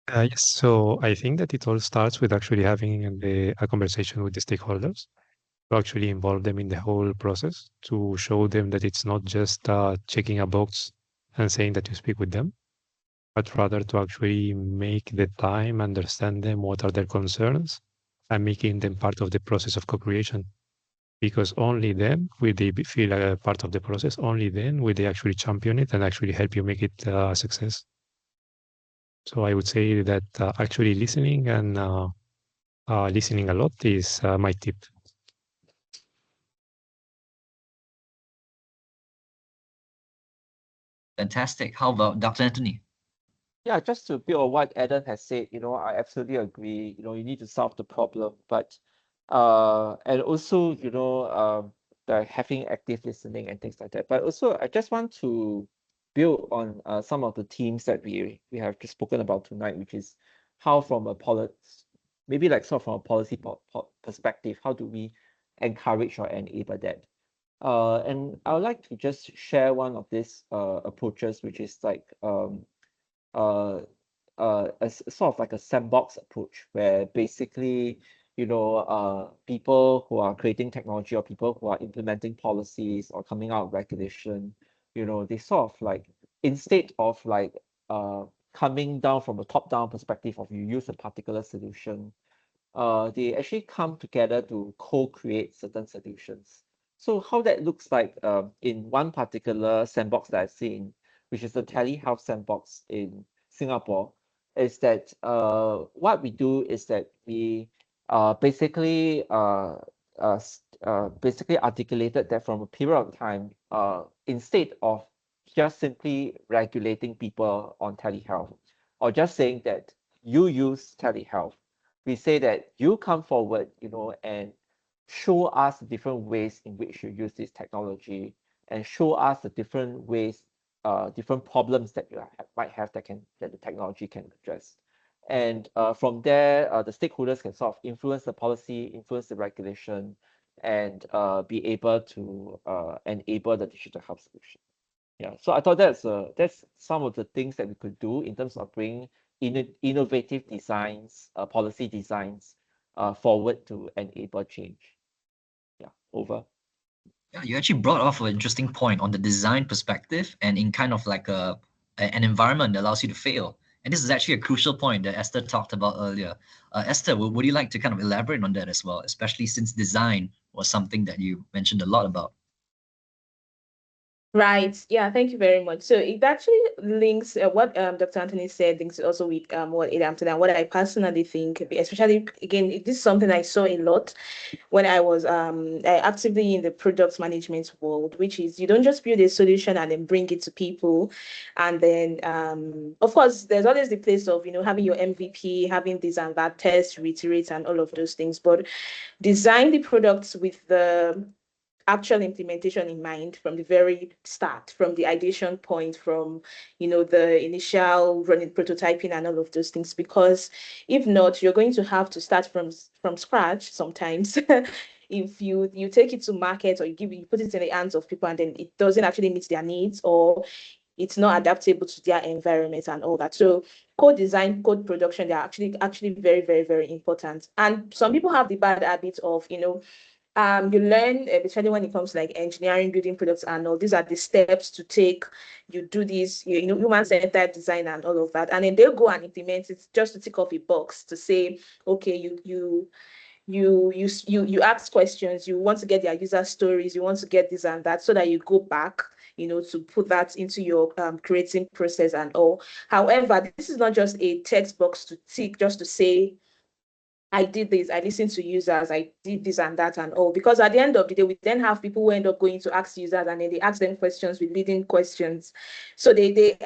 Yes, so I think that it all starts with actually having a conversation with the stakeholders, to actually involve them in the whole process, to show them that it's not just checking a box and saying that you speak with them, but rather to actually make the time, understand them, what are their concerns, and making them part of the process of co-creation. Because only then will they feel a part of the process, only then will they actually champion it and actually help you make it a success. So I would say that actually listening and listening a lot is my tip. Fantastic. How about Dr. Anthony? Yeah, just to build on what Adam has said, I absolutely agree. You need to solve the problem, but and also, the having active listening and things like that. But also, I just want to build on some of the themes that we have just spoken about tonight, which is how from a maybe like sort of from a policy perspective, how do we encourage or enable that? And I would like to just share one of these approaches, which is like uh, sort of like a sandbox approach, where basically, people who are creating technology or people who are implementing policies or coming out with regulation, they sort of like, instead of like coming down from a top-down perspective of you use a particular solution, they actually come together to co-create certain solutions. So how that looks like in one particular sandbox that I've seen, which is the telehealth sandbox in Singapore, is that what we do is that we basically articulated that from a period of time, instead of just simply regulating people on telehealth or just saying that you use telehealth, we say that you come forward, and show us the different ways in which you use this technology, and show us the different ways, different problems that you might have that the technology can address. And from there, the stakeholders can sort of influence the policy, influence the regulation, and be able to enable the digital health solution. Yeah, so I thought that's some of the things that we could do in terms of bringing innovative designs, policy designs, forward to enable change. Yeah, over. Yeah, you actually brought off an interesting point on the design perspective and in kind of like an environment that allows you to fail. And this is actually a crucial point that Esther talked about earlier. Esther, would you like to kind of elaborate on that as well, especially since design was something that you mentioned a lot about? Right. Yeah, thank you very much. So it actually links what Dr. Anthony said, links also with what Adam said, and what I personally think, especially again, this is something I saw a lot when I was actively in the product management world, which is you don't just build a solution and then bring it to people. And then of course there's always the place of having your MVP, having this and that test, reiterate and all of those things. But design the products with the actual implementation in mind from the very start, from the ideation point, from the initial running prototyping and all of those things. Because if not, you're going to have to start from scratch sometimes. If you take it to market or you put it in the hands of people and then it doesn't actually meet their needs, or it's not adaptable to their environment and all that. So code design, code production, they're actually very, very, very important. And some people have the bad habit of you learn, especially when it comes to like engineering, building products and all. These are the steps to take. You do this, human-centered design and all of that, and then they'll go and implement it just to tick off a box to say, okay, you ask questions, you want to get their user stories, you want to get this and that, so that you go back, to put that into your creating process and all. However, this is not just a text box to tick just to say I did this, I listened to users, I did this and that and all. Because at the end of the day, we then have people who end up going to ask users, and then they ask them questions with leading questions. So they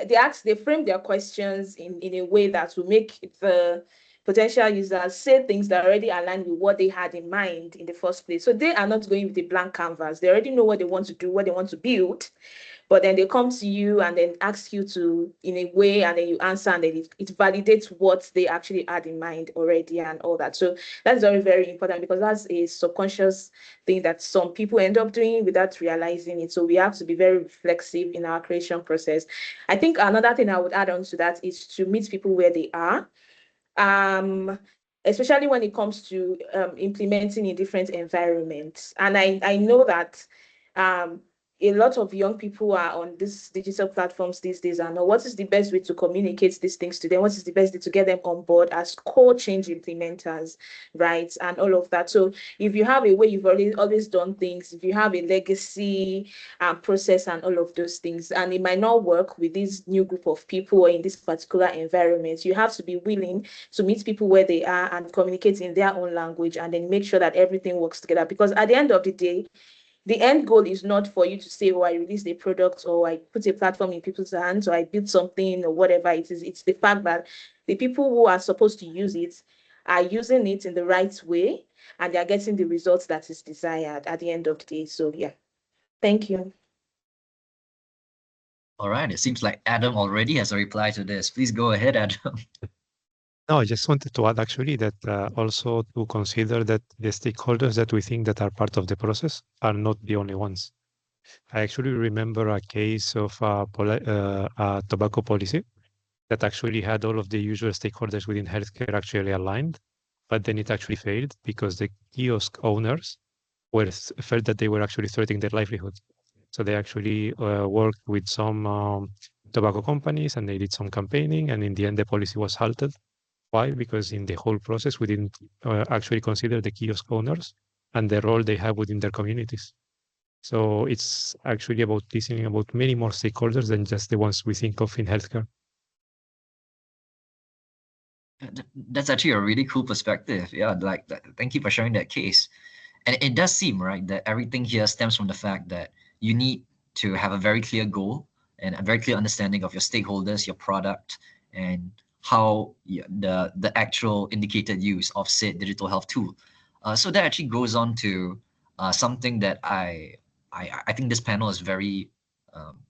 frame their questions in a way that will make the potential users say things that already align with what they had in mind in the first place. So they are not going with a blank canvas. They already know what they want to do, what they want to build. But then they come to you and then ask you to, in a way, and then you answer, and then it validates what they actually had in mind already and all that. So that's very, very important, because that's a subconscious thing that some people end up doing without realizing it. So we have to be very reflexive in our creation process. I think another thing I would add on to that is to meet people where they are. Especially when it comes to implementing in different environments. And I know that a lot of young people are on these digital platforms these days and know what is the best way to communicate these things to them, what is the best way to get them on board as core change implementers, right? And all of that. So if you have a way you've always done things, if you have a legacy process and all of those things, and it might not work with this new group of people or in this particular environment, you have to be willing to meet people where they are and communicate in their own language, and then make sure that everything works together. Because at the end of the day, the end goal is not for you to say, oh, I released a product, or I put a platform in people's hands, or I built something, or whatever it is. It's the fact that the people who are supposed to use it are using it in the right way, and they're getting the results that is desired at the end of the day. So yeah, thank you. All right, it seems like Adam already has a reply to this. Please go ahead, Adam. No, I just wanted to add actually that also to consider that the stakeholders that we think that are part of the process are not the only ones. I actually remember a case of a tobacco policy that actually had all of the usual stakeholders within healthcare actually aligned, but then it actually failed because the kiosk owners felt that they were actually threatening their livelihood. So they actually worked with some tobacco companies, and they did some campaigning, and in the end the policy was halted. Why? Because in the whole process we didn't actually consider the kiosk owners and the role they have within their communities. So it's actually about listening about many more stakeholders than just the ones we think of in healthcare. That's actually a really cool perspective. Yeah, thank you for sharing that case. And it does seem, right, that everything here stems from the fact that you need to have a very clear goal and a very clear understanding of your stakeholders, your product, and how the actual indicated use of said digital health tool. So that actually goes on to something that I think this panel is very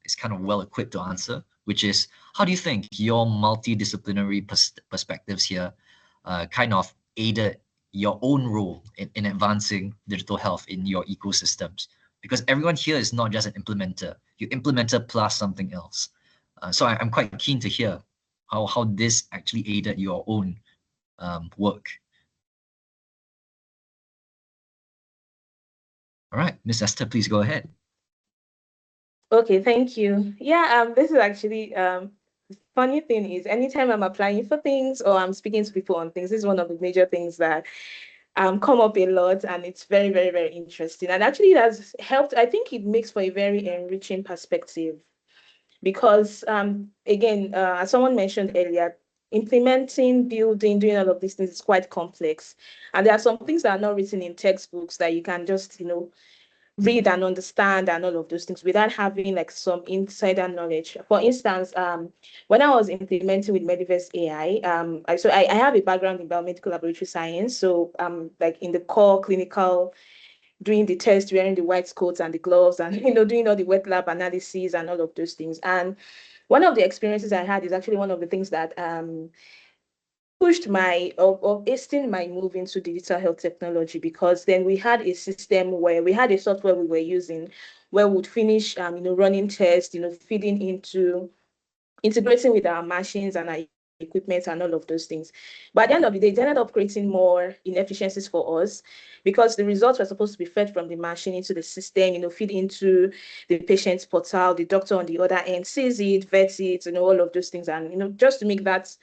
is kind of well equipped to answer, which is how do you think your multidisciplinary perspectives here kind of aided your own role in advancing digital health in your ecosystems? Because everyone here is not just an implementer. You implementer plus something else. So I'm quite keen to hear how this actually aided your own work. All right, Miss Esther, please go ahead. Okay, thank you. Yeah, this is actually funny thing is anytime I'm applying for things or I'm speaking to people on things, this is one of the major things that come up a lot, and it's very, very, very interesting. And actually, it has helped. I think it makes for a very enriching perspective because, again, as someone mentioned earlier, implementing, building, doing all of these things is quite complex. And there are some things that are not written in textbooks that you can just, read and understand and all of those things without having like some insider knowledge. For instance, when I was implementing with Mediverse AI, I have a background in biomedical laboratory science. So like in the core clinical, doing the test, wearing the white coats and the gloves, and doing all the wet lab analysis and all of those things. And one of the experiences I had is actually one of the things that pushed of hastening my move into digital health technology, because then we had a system where we had a software we were using where we would finish running tests, feeding into integrating with our machines and our equipment and all of those things. But at the end of the day, it ended up creating more inefficiencies for us because the results were supposed to be fed from the machine into the system, feed into the patient's portal, the doctor on the other end sees it, vets it, all of those things, and just to make that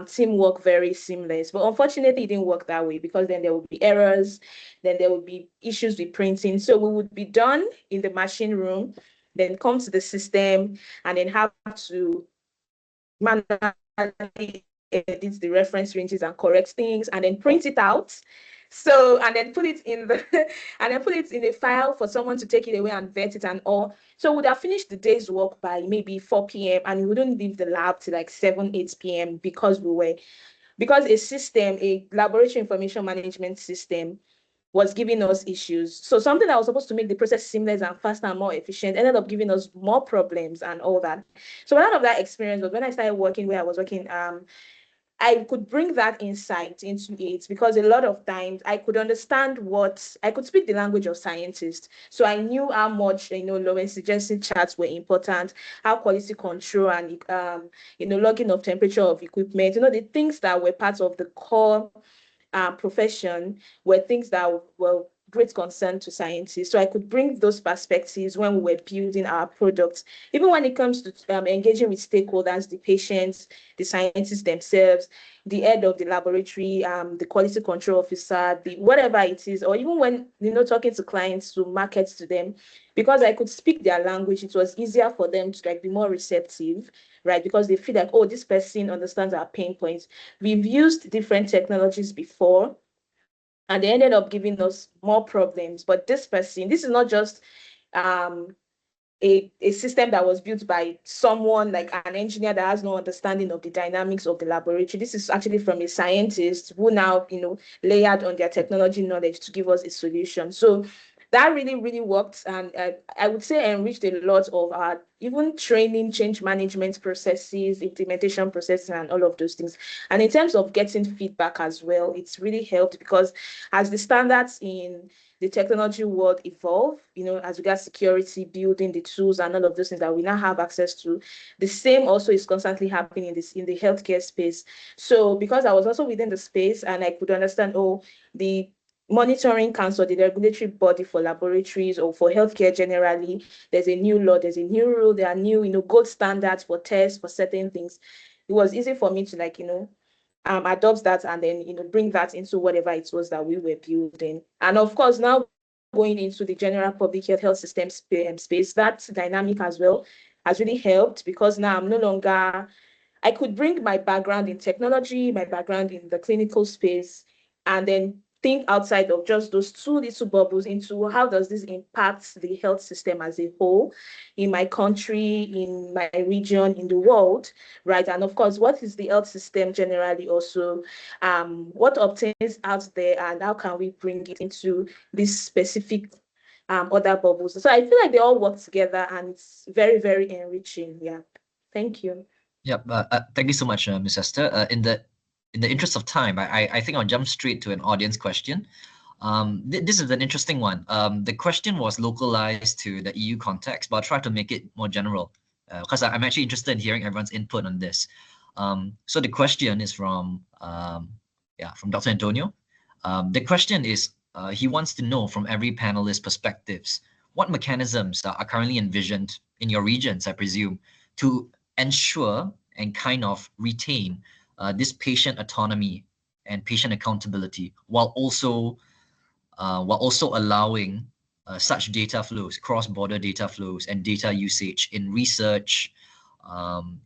teamwork very seamless. But unfortunately, it didn't work that way because then there would be errors, then there would be issues with printing. So we would be done in the machine room, then come to the system, and then have to manually edit the reference ranges and correct things, and then print it out. So, and then put it in the and then put it in a file for someone to take it away and vet it and all. So we would have finished the day's work by maybe 4 p.m. and we wouldn't leave the lab till like 7, 8 p.m. because a system, a laboratory information management system, was giving us issues. So something that was supposed to make the process seamless and faster and more efficient ended up giving us more problems and all that. So one of that experience was when I started working where I was working, I could bring that insight into it because a lot of times I could understand I could speak the language of scientists. So I knew how much, low suggested charts were important, how quality control and, logging of temperature of equipment, the things that were part of the core profession were things that were great concern to scientists. So I could bring those perspectives when we were building our products, even when it comes to engaging with stakeholders, the patients, the scientists themselves, the head of the laboratory, the quality control officer, the whatever it is, or even when talking to clients to market to them, because I could speak their language, it was easier for them to like be more receptive, right? Because they feel like, oh, this person understands our pain points. We've used different technologies before, and they ended up giving us more problems. But this person, this is not just a system that was built by someone like an engineer that has no understanding of the dynamics of the laboratory. This is actually from a scientist who now, layered on their technology knowledge to give us a solution. So that really, really worked. And I would say enriched a lot of our even training, change management processes, implementation processes, and all of those things. And in terms of getting feedback as well, it's really helped because as the standards in the technology world evolve, as regards security, building the tools and all of those things that we now have access to, the same also is constantly happening in the healthcare space. So because I was also within the space and I could understand, the monitoring council, the regulatory body for laboratories or for healthcare generally, there's a new law, there's a new rule, there are new, gold standards for tests for certain things. It was easy for me to adopt that and then bring that into whatever it was that we were building. And of course, now going into the general public health system space, that dynamic as well has really helped because now I'm no longer, I could bring my background in technology, my background in the clinical space, and then think outside of just those two little bubbles into how does this impact the health system as a whole in my country, in my region, in the world, right? And of course, what is the health system generally also, what obtains out there and how can we bring it into this specific other bubbles. So I feel like they all work together and it's very, very enriching. Yeah. Thank you. Yep. Thank you so much, Ms. Esther. In the interest of time, I think I'll jump straight to an audience question. This is an interesting one. The question was localized to the EU context, but I'll try to make it more general because I'm actually interested in hearing everyone's input on this. So the question is from Dr. Antonio. The question is, he wants to know from every panelist's perspectives, what mechanisms are currently envisioned in your regions, I presume, to ensure and kind of retain this patient autonomy and patient accountability while also allowing such data flows, cross-border data flows and data usage in research,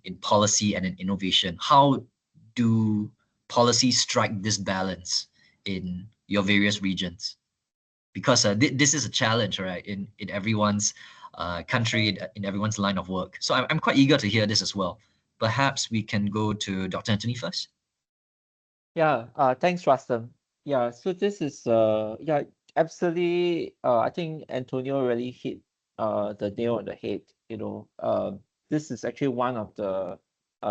in policy and in innovation. How do policies strike this balance in your various regions? Because this is a challenge, right, in everyone's country, in everyone's line of work. So I'm quite eager to hear this as well. Perhaps we can go to Dr. Anthony first. Yeah, thanks, Rustam. Yeah, so this is absolutely. I think Antonio really hit the nail on the head. This is actually one of the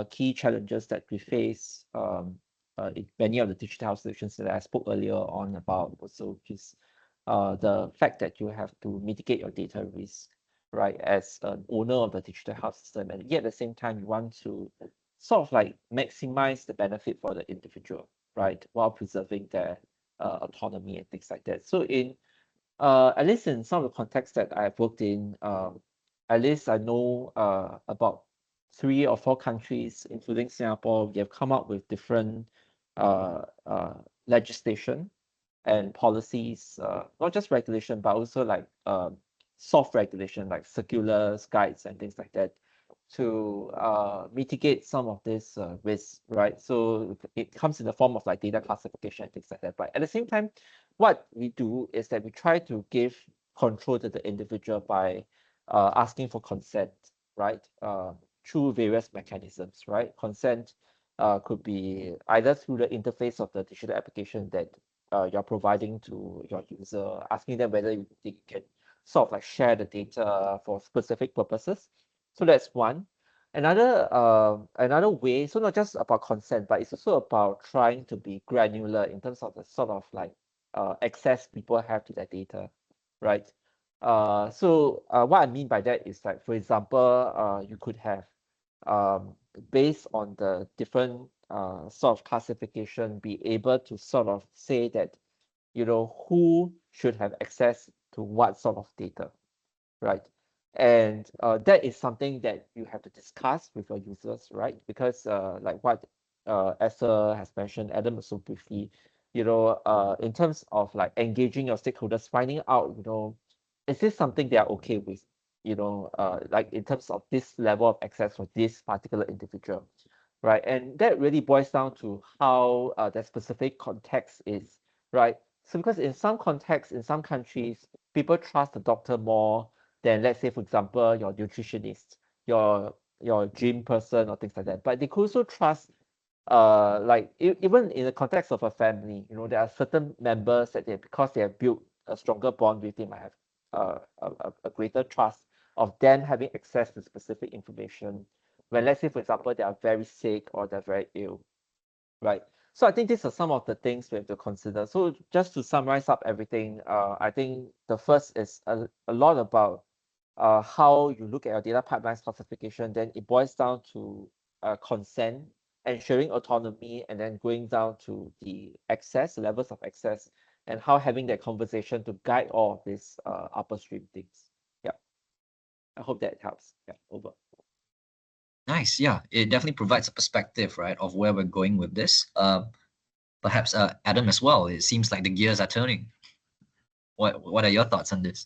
key challenges that we face in many of the digital health solutions that I spoke earlier on about. Also, is the fact that you have to mitigate your data risk, right, as an owner of the digital health system, and yet at the same time you want to sort of like maximize the benefit for the individual, right, while preserving their autonomy and things like that. So in at least in some of the contexts that I've worked in, at least I know about 3 or 4 countries, including Singapore, we have come up with different legislation and policies, not just regulation, but also like soft regulation, like circulars, guides, and things like that, to mitigate some of this risks, right? So it comes in the form of like data classification and things like that. But at the same time, what we do is that we try to give control to the individual by asking for consent, right? Through various mechanisms, right? Consent could be either through the interface of the digital application that you're providing to your user, asking them whether they can sort of like share the data for specific purposes. So that's one. Another way, so not just about consent, but it's also about trying to be granular in terms of the sort of like access people have to their data, right? So what I mean by that is like, for example, you could have based on the different sort of classification, be able to sort of say that, you know, who should have access to what sort of data, right? And that is something that you have to discuss with your users, right? Because like what Esther has mentioned, Adam so briefly, you know, in terms of like engaging your stakeholders, finding out, you know, is this something they are okay with, you know, like in terms of this level of access for this particular individual, right? And that really boils down to how the specific context is, right? So because in some contexts, in some countries, people trust the doctor more than, let's say, for example, your nutritionist, your gym person or things like that. But they could also trust like even in the context of a family, you know, there are certain members that because they have built a stronger bond with, they might have a greater trust of them having access to specific information when, let's say, for example, they are very sick or they're very ill, right? So I think these are some of the things we have to consider. So just to summarize up everything, I think the first is a lot about how you look at your data pipelines classification. Then it boils down to consent, ensuring autonomy, and then going down to the access, levels of access, and how having that conversation to guide all of these upstream things. Yeah, I hope that helps. Yeah, over. Nice. Yeah, it definitely provides a perspective, right, of where we're going with this. Perhaps Adam as well. It seems like the gears are turning. What are your thoughts on this?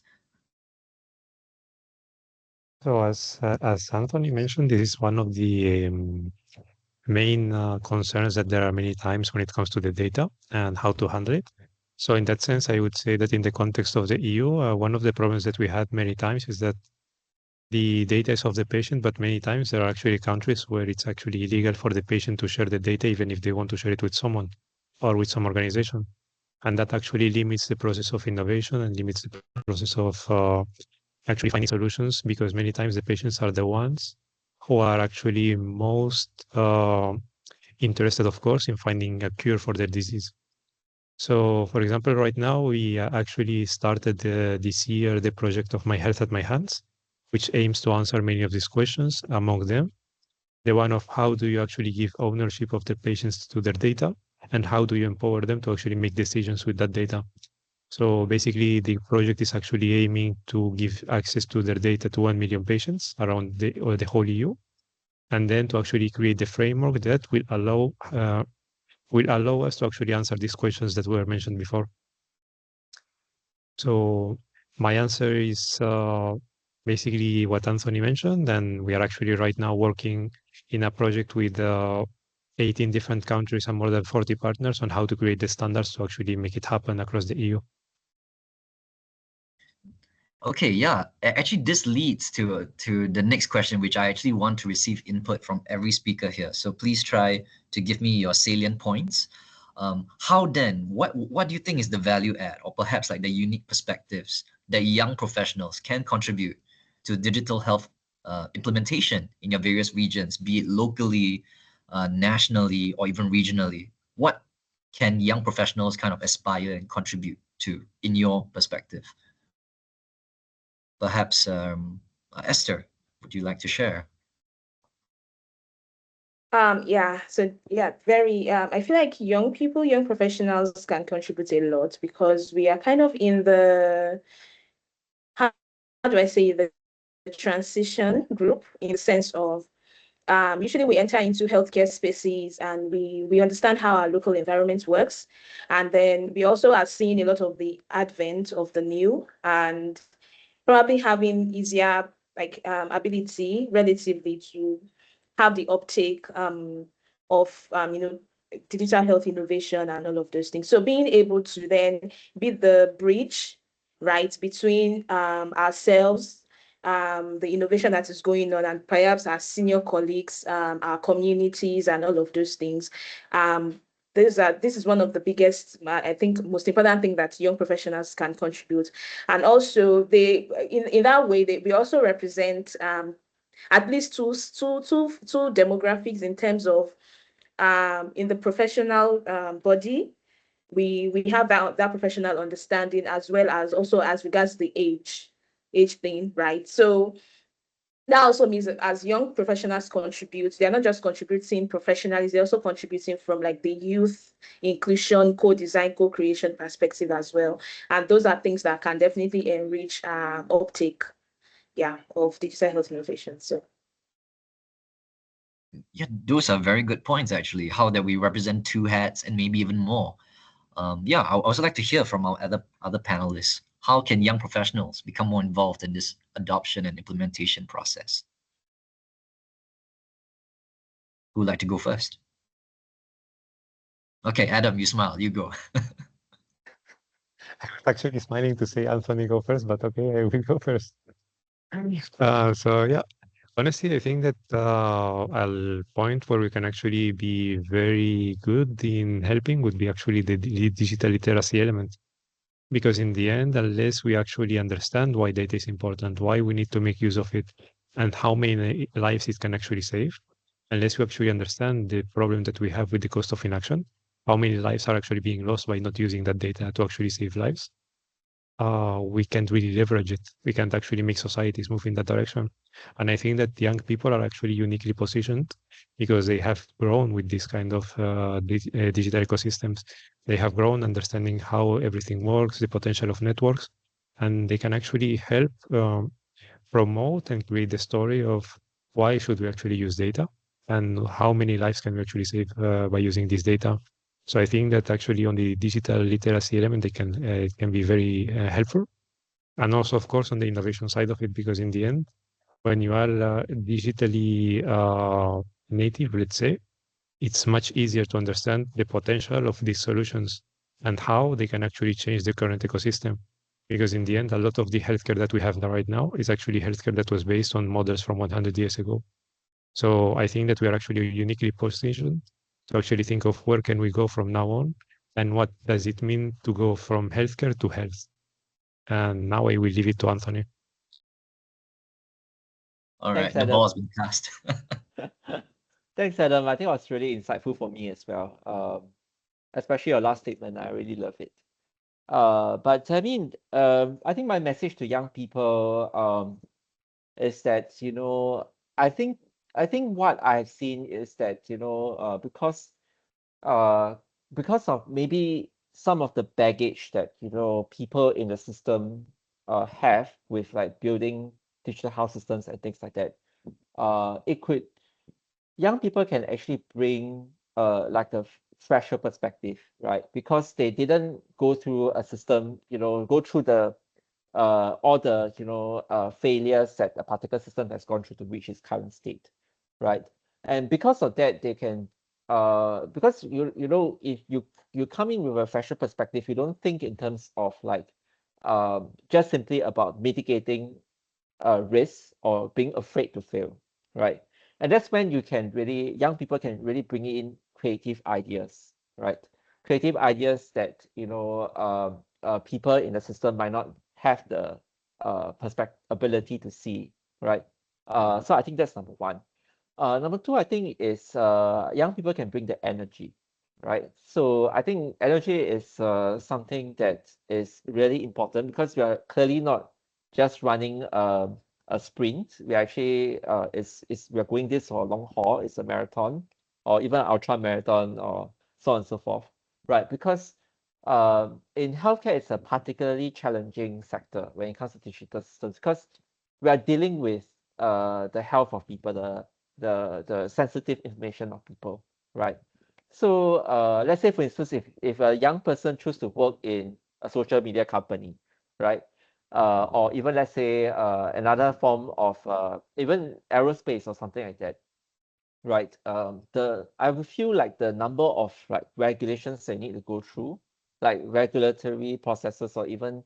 So as Anthony mentioned, this is one of the main concerns that there are many times when it comes to the data and how to handle it. So in that sense, I would say that in the context of the EU, one of the problems that we had many times is that the data is of the patient, but many times there are actually countries where it's actually illegal for the patient to share the data, even if they want to share it with someone or with some organization. And that actually limits the process of innovation and limits the process of actually finding solutions, because many times the patients are the ones who are actually most interested, of course, in finding a cure for their disease. So, for example, right now we actually started this year the project of My Health at My Hands, which aims to answer many of these questions. Among them, the one of how do you actually give ownership of the patients to their data, and how do you empower them to actually make decisions with that data. So basically, the project is actually aiming to give access to their data to 1 million patients around the whole EU, and then to actually create the framework that will allow us to actually answer these questions that were mentioned before. So my answer is basically what Anthony mentioned, and we are actually right now working in a project with 18 different countries and more than 40 partners on how to create the standards to actually make it happen across the EU. Okay, yeah. Actually, this leads to the next question, which I actually want to receive input from every speaker here. So please try to give me your salient points. How then, what do you think is the value add, or perhaps like the unique perspectives that young professionals can contribute to digital health implementation in your various regions, be it locally, nationally, or even regionally? What can young professionals kind of aspire and contribute to in your perspective? Perhaps Esther, would you like to share? Yeah, so yeah, very I feel like young people, young professionals can contribute a lot because we are kind of in the, how do I say, the transition group, in the sense of usually we enter into healthcare spaces and we understand how our local environment works. And then we also are seeing a lot of the advent of the new, and probably having easier ability relatively to have the uptake of digital health innovation and all of those things. So being able to then be the bridge, right, between ourselves, the innovation that is going on, and perhaps our senior colleagues, our communities, and all of those things. This is one of the biggest, I think, most important thing that young professionals can contribute. And also, they in that way, we also represent at least two demographics in terms of in the professional body. We have that professional understanding, as well as also as regards the age thing, right? So that also means that as young professionals contribute, they're not just contributing professionally, they're also contributing from like the youth inclusion, co-design, co-creation perspective as well. And those are things that can definitely enrich uptake, of digital health innovation. So Yeah, those are very good points, actually, how that we represent two hats and maybe even more. Yeah, I would also like to hear from our other panelists. How can young professionals become more involved in this adoption and implementation process? Who would like to go first? Okay, Adam, you smile, you go. I was actually smiling to say Anthony go first, but okay, I will go first. So yeah, honestly, I think that a point where we can actually be very good in helping would be actually the digital literacy element. Because in the end, unless we actually understand why data is important, why we need to make use of it, and how many lives it can actually save, unless we actually understand the problem that we have with the cost of inaction, how many lives are actually being lost by not using that data to actually save lives, we can't really leverage it. We can't actually make societies move in that direction. And I think that young people are actually uniquely positioned because they have grown with this kind of digital ecosystems. They have grown understanding how everything works, the potential of networks, and they can actually help promote and create the story of why should we actually use data and how many lives can we actually save by using this data. So I think that actually on the digital literacy element, they can be very helpful. And also, of course, on the innovation side of it, because in the end, when you are digitally native, let's say, it's much easier to understand the potential of these solutions and how they can actually change the current ecosystem. Because in the end, a lot of the healthcare that we have right now is actually healthcare that was based on models from 100 years ago. So I think that we are actually uniquely positioned to actually think of where can we go from now on and what does it mean to go from healthcare to health. And now I will leave it to Anthony. All right, Thanks, the ball has Adam. been cast. Thanks, Adam. I think it was really insightful for me as well. Especially your last statement. I really love it. But I mean, I think my message to young people is that, I think what I've seen is that, because of maybe some of the baggage that, people in the system have with like building digital health systems and things like that, young people can actually bring like a fresher perspective, right? Because they didn't go through a system, go through the all the failures that a particular system has gone through to reach its current state, right? And because of that, they can because if you come in with a fresher perspective, you don't think in terms of like just simply about mitigating risks or being afraid to fail, right? And that's when young people can really bring in creative ideas, right? Creative ideas that people in the system might not have the ability to see, right? So I think that's number one. Number two, I think is young people can bring the energy, right? So I think energy is something that is really important because we are clearly not just running a sprint. We actually we are going this for a long haul. It's a marathon or even an ultra marathon or so on and so forth, right? Because in healthcare, it's a particularly challenging sector when it comes to digital systems because we are dealing with the health of people, the sensitive information of people, right? So let's say, for instance, if a young person chooses to work in a social media company, right? or even let's say another form of even aerospace or something like that, right? I would feel like the number of like regulations they need to go through, like regulatory processes, or even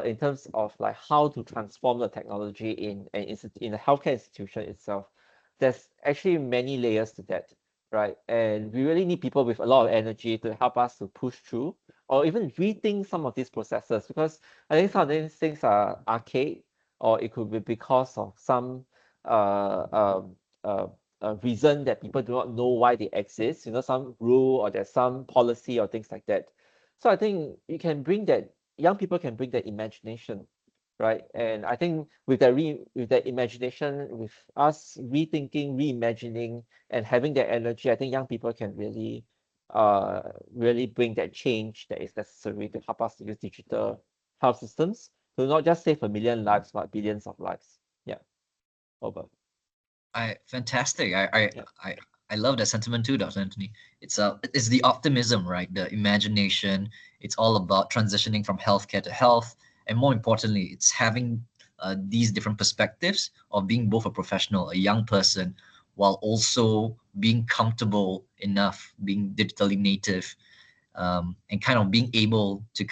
in terms of like how to transform the technology in in a healthcare institution itself, there's actually many layers to that, right? And we really need people with a lot of energy to help us to push through or even rethink some of these processes, because I think some of these things are archaic, or it could be because of some uh, um, uh, reason that people do not know why they exist, some rule or there's some policy or things like that. So I think you can bring that, young people can bring that imagination, right? And I think with that imagination, with us rethinking, reimagining, and having that energy, I think young people can really bring that change that is necessary to help us to use digital health systems to not just save a million lives, but billions of lives. Yeah. Over. Fantastic. Yeah. I love that sentiment too, Dr. Anthony. It's the optimism, right? The imagination. It's all about transitioning from healthcare to health, and more importantly, it's having these different perspectives of being both a professional, a young person, while also being comfortable enough, being digitally native, and kind of being able to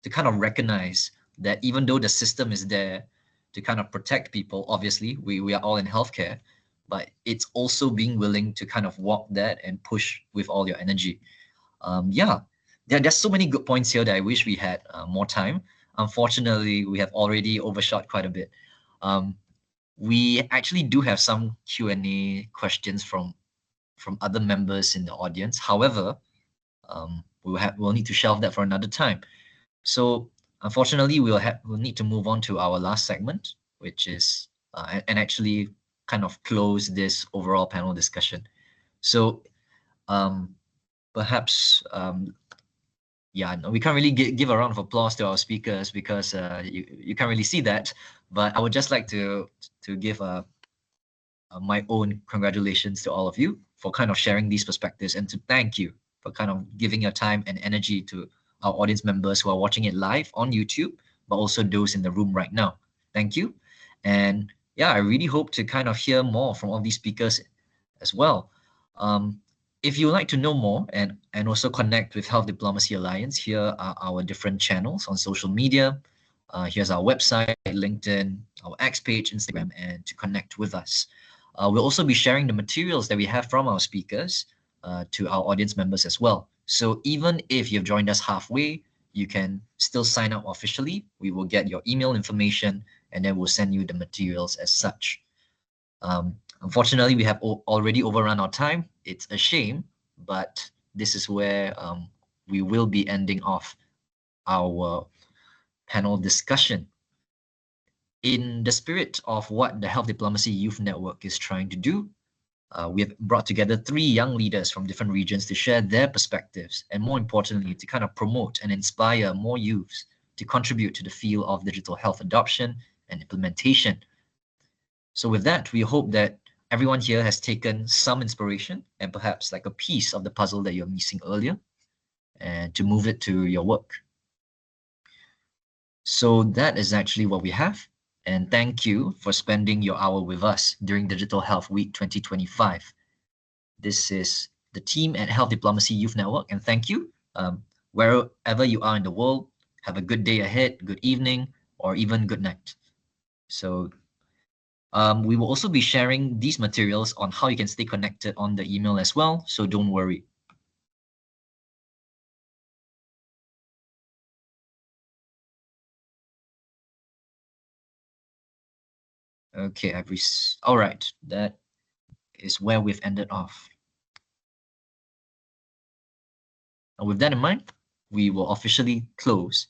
to kind of recognize that even though the system is there to kind of protect people, obviously we are all in healthcare, but it's also being willing to kind of walk that and push with all your energy. Yeah, there's so many good points here that I wish we had more time. Unfortunately, we have already overshot quite a bit. We actually do have some Q&A questions from other members in the audience. However, we'll need to shelve that for another time. So unfortunately, we'll need to move on to our last segment, which is and actually kind of close this overall panel discussion. So um, perhaps yeah, no, we can't really give a round of applause to our speakers because you can't really see that. But I would just like to give my own congratulations to all of you for kind of sharing these perspectives, and to thank you for kind of giving your time and energy to our audience members who are watching it live on YouTube, but also those in the room right now. Thank you. And yeah, I really hope to kind of hear more from all these speakers as well. If you would like to know more and also connect with Health Diplomacy Alliance, here are our different channels on social media. Here's our website, LinkedIn, our X page, Instagram, and to connect with us. We'll also be sharing the materials that we have from our speakers to our audience members as well. So even if you've joined us halfway, you can still sign up officially. We will get your email information and then we'll send you the materials as such. Unfortunately, we have already overrun our time. It's a shame, but this is where we will be ending off our panel discussion. In the spirit of what the Health Diplomacy Youth Network is trying to do, we have brought together 3 young leaders from different regions to share their perspectives, and more importantly, to kind of promote and inspire more youths to contribute to the field of digital health adoption and implementation. So with that, we hope that everyone here has taken some inspiration and perhaps like a piece of the puzzle that you're missing earlier, and to move it to your work. So that is actually what we have. And thank you for spending your hour with us during Digital Health Week 2025. This is the team at Health Diplomacy Youth Network, and thank you. Wherever you are in the world, have a good day ahead, good evening, or even good night. So we will also be sharing these materials on how you can stay connected on the email as well, so don't worry. Okay, all right, that is where we've ended off. And with that in mind, we will officially close